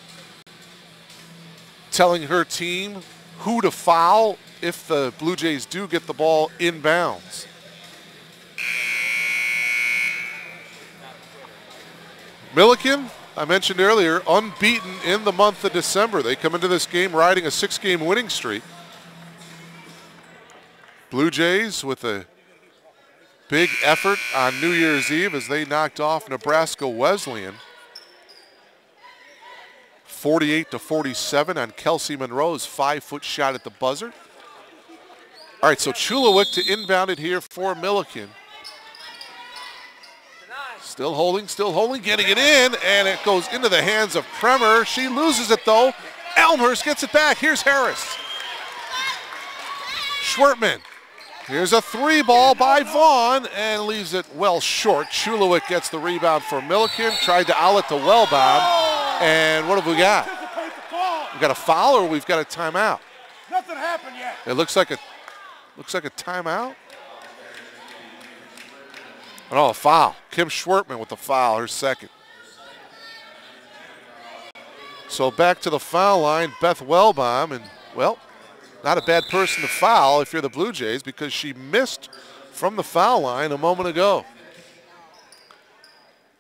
telling her team who to foul if the Blue Jays do get the ball inbounds. Millikan, I mentioned earlier, unbeaten in the month of December. They come into this game riding a 6-game winning streak. Blue Jays with a big effort on New Year's Eve as they knocked off Nebraska Wesleyan 48-47 on Kelsey Monroe's 5-foot shot at the buzzer. All right, so Chulowick to inbound it here for Millikan. Still holding, getting it in, and it goes into the hands of Kremer. She loses it though. Elmhurst gets it back. Here's Harris. Schwertman. Here's a 3-ball by Vaughn and leaves it well short. Chulowick gets the rebound for Millikan. Tried to outlet to Wellbaum. And what have we got? We got a foul or we've got a timeout? Nothing happened yet. It looks like a timeout. Oh, a foul. Kim Schwertman with the foul, her second. So back to the foul line, Beth Wellbaum, and well, not a bad person to foul if you're the Blue Jays because she missed from the foul line a moment ago.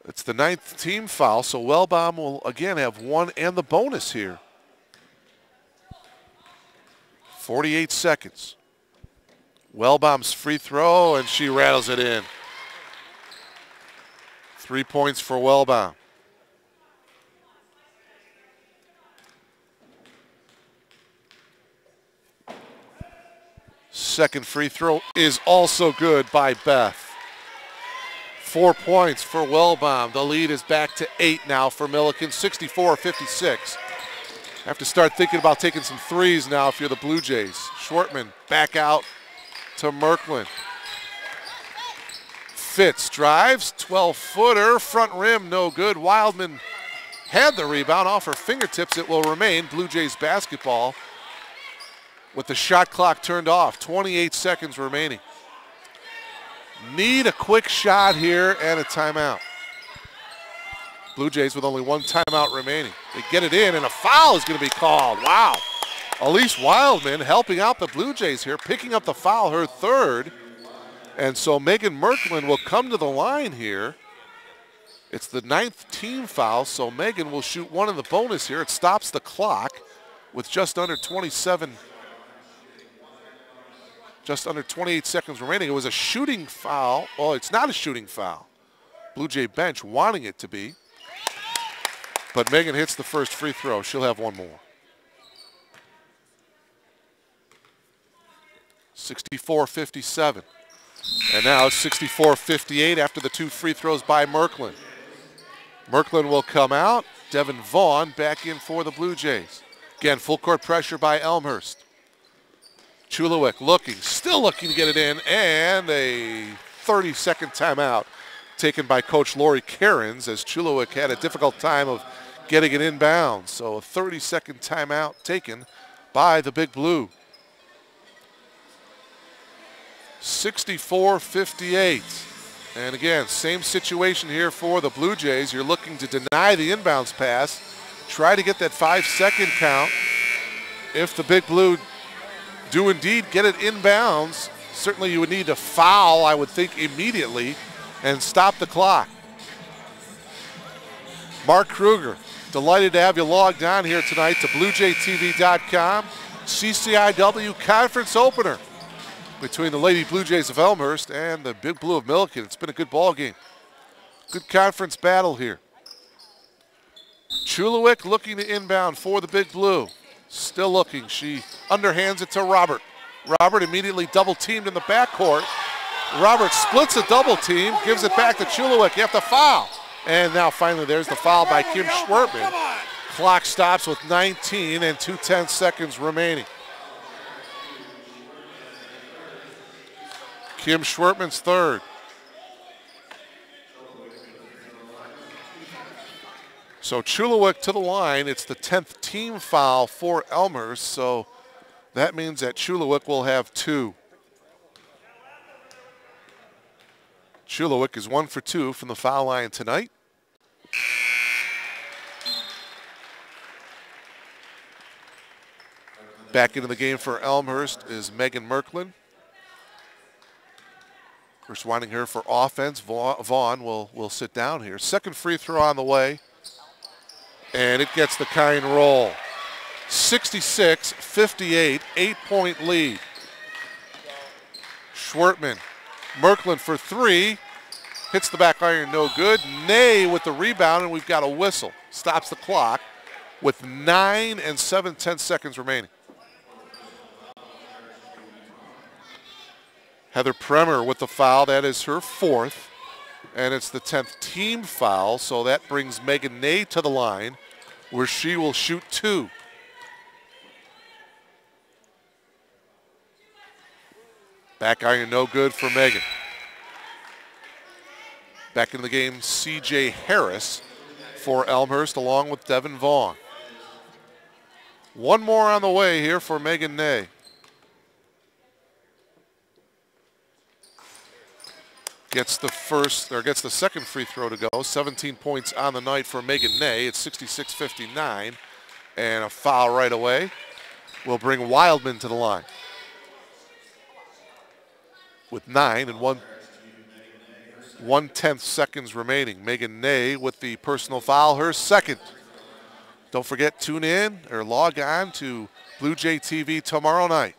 It's the 9th team foul, so Wellbaum will again have one and the bonus here. 48 seconds. Wellbaum's free throw, and she rattles it in. 3 points for Wellbaum. Second free throw is also good by Beth. 4 points for Wellbaum. The lead is back to 8 now for Millikan, 64-56. Have to start thinking about taking some threes now if you're the Blue Jays. Schwartman back out to Merklin. Fitz drives, 12-footer, front rim, no good. Wildman had the rebound off her fingertips. It will remain Blue Jays basketball with the shot clock turned off. 28 seconds remaining. Need a quick shot here and a timeout. Blue Jays with only one timeout remaining. They get it in and a foul is going to be called. Wow. Elise Wildman helping out the Blue Jays here, picking up the foul, her third. And so Megan Merklin will come to the line here. It's the 9th team foul, so Megan will shoot one in the bonus here. It stops the clock with just under 28 seconds remaining. It was a shooting foul. Well, it's not a shooting foul. Blue Jay bench wanting it to be. But Megan hits the first free throw. She'll have one more. 64-57. And now it's 64-58 after the 2 free throws by Merklin. Merklin will come out. Devin Vaughn back in for the Blue Jays. Again, full court pressure by Elmhurst. Chulowick looking, still looking to get it in, and a 30-second timeout taken by Coach Lori Cairns as Chulowick had a difficult time of getting it inbounds. So a 30-second timeout taken by the Big Blue. 64-58. And again, same situation here for the Blue Jays. You're looking to deny the inbounds pass, try to get that 5-second count. If the Big Blue do indeed get it inbounds, certainly you would need to foul, I would think, immediately and stop the clock. Mark Kruger, delighted to have you logged on here tonight to BlueJayTV.com. CCIW conference opener between the Lady Blue Jays of Elmhurst and the Big Blue of Millikan. It's been a good ball game. Good conference battle here. Chulowick looking to inbound for the Big Blue. Still looking. She underhands it to Robert. Robert immediately double teamed in the backcourt. Robert splits a double team, gives it back to Chulowick. You have to foul. And now finally there's the foul by Kim Schwertman. Clock stops with 19 and 2/10 seconds remaining. Kim Schwertman's third. So Chulawick to the line. It's the 10th team foul for Elmhurst, so that means that Chulawick will have 2. Chulawick is 1 for 2 from the foul line tonight. Back into the game for Elmhurst is Megan Merklin. First winding her for offense. Vaughn will sit down here. Second free throw on the way. And it gets the kind roll. 66-58, 8-point lead. Schwertman, Merklin for 3. Hits the back iron, no good. Ney with the rebound, and we've got a whistle. Stops the clock with 9 and 7/10 seconds remaining. Heather Premer with the foul. That is her 4th. And it's the 10th team foul, so that brings Megan Ney to the line, where she will shoot 2. Back iron, no good for Megan. Back into the game, C.J. Harris for Elmhurst, along with Devin Vaughn. One more on the way here for Megan Ney. Gets the second free throw to go. 17 points on the night for Megan Ney. It's 66-59, and a foul right away will bring Wildman to the line with 9 and 1/10 seconds remaining. Megan Ney with the personal foul, her second. Don't forget, tune in or log on to Blue Jay TV tomorrow night.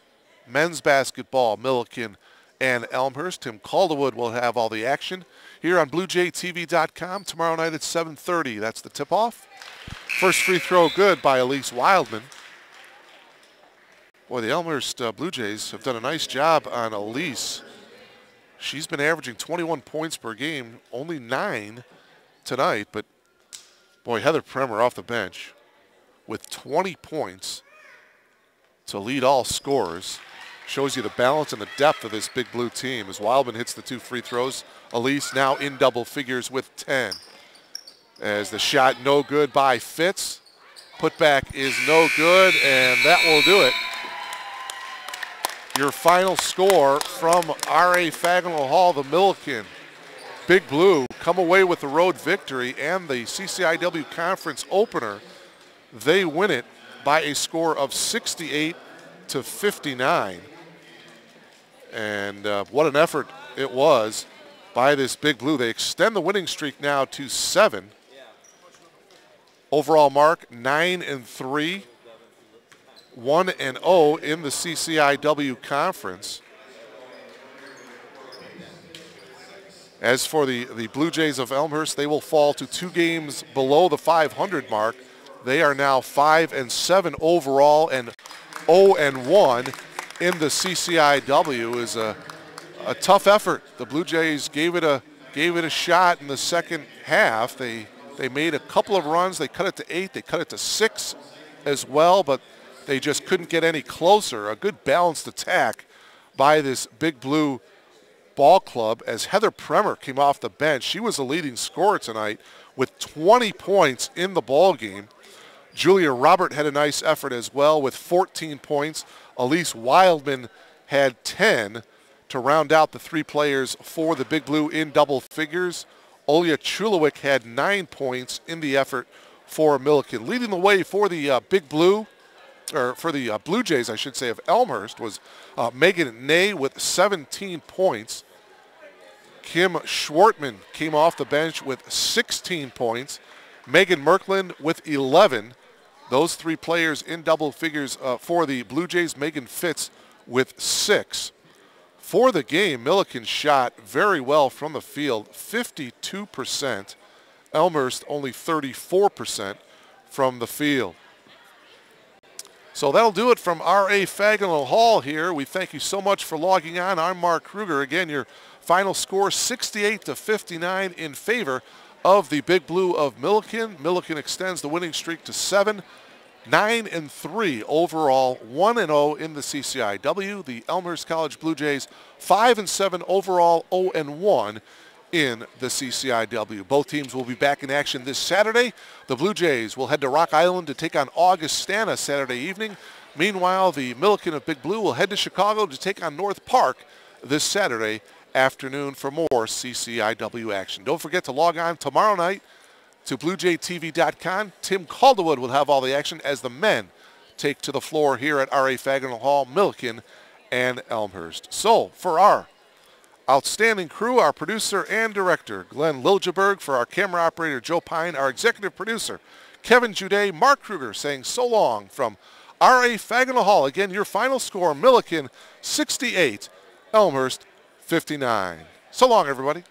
Men's basketball, Millikan and Elmhurst. Tim Calderwood will have all the action here on BlueJayTV.com tomorrow night at 7:30. That's the tip-off. First free throw good by Elise Wildman. Boy, the Elmhurst Blue Jays have done a nice job on Elise. She's been averaging 21 points per game, only 9 tonight, but boy, Heather Premer off the bench with 20 points to lead all scorers. Shows you the balance and the depth of this big blue team as Wildman hits the 2 free throws. Elise now in double figures with 10. As the shot no good by Fitz. Putback is no good, and that will do it. Your final score from R.A. Fagnall Hall, the Millikan Big Blue come away with the road victory and the CCIW Conference opener. They win it by a score of 68-59. And what an effort it was by this Big Blue. They extend the winning streak now to 7. Overall mark, 9-3, 1-0 in the CCIW Conference. As for the Blue Jays of Elmhurst, they will fall to 2 games below the 500 mark. They are now 5-7 overall and 0-1 in the CCIW. Is a tough effort. The Blue Jays gave it a shot in the second half. They made a couple of runs. They cut it to 8. They cut it to 6 as well, but they just couldn't get any closer. A good balanced attack by this Big Blue ball club as Heather Premer came off the bench. She was the leading scorer tonight with 20 points in the ball game. Julia Robert had a nice effort as well with 14 points. Elise Wildman had 10 to round out the 3 players for the Big Blue in double figures. Olya Chulawick had 9 points in the effort for Millikan. Leading the way for the Big Blue, or for the Blue Jays, I should say, of Elmhurst was Megan Ney with 17 points. Kim Schwartman came off the bench with 16 points. Megan Merklin with 11. Those 3 players in double figures for the Blue Jays. Megan Fitz with 6. For the game, Millikan shot very well from the field, 52%. Elmhurst only 34% from the field. So that'll do it from R.A. Fagnall Hall here. We thank you so much for logging on. I'm Mark Kruger. Again, your final score 68-59 in favor of the Big Blue of Millikan. Millikan extends the winning streak to 7, 9-3 overall, 1-0 in the CCIW. The Elmhurst College Blue Jays 5-7 overall, 0-1 in the CCIW. Both teams will be back in action this Saturday. The Blue Jays will head to Rock Island to take on Augustana Saturday evening. Meanwhile, the Millikan of Big Blue will head to Chicago to take on North Park this Saturday afternoon for more CCIW action. Don't forget to log on tomorrow night to BlueJayTV.com. Tim Calderwood will have all the action as the men take to the floor here at R.A. Fagnall Hall, Millikan, and Elmhurst. So, for our outstanding crew, our producer and director, Glenn Liljeberg, for our camera operator, Joe Pine, our executive producer, Kevin Jude, Mark Kruger saying so long from R.A. Fagnall Hall. Again, your final score, Millikan 68, Elmhurst 59. So long, everybody.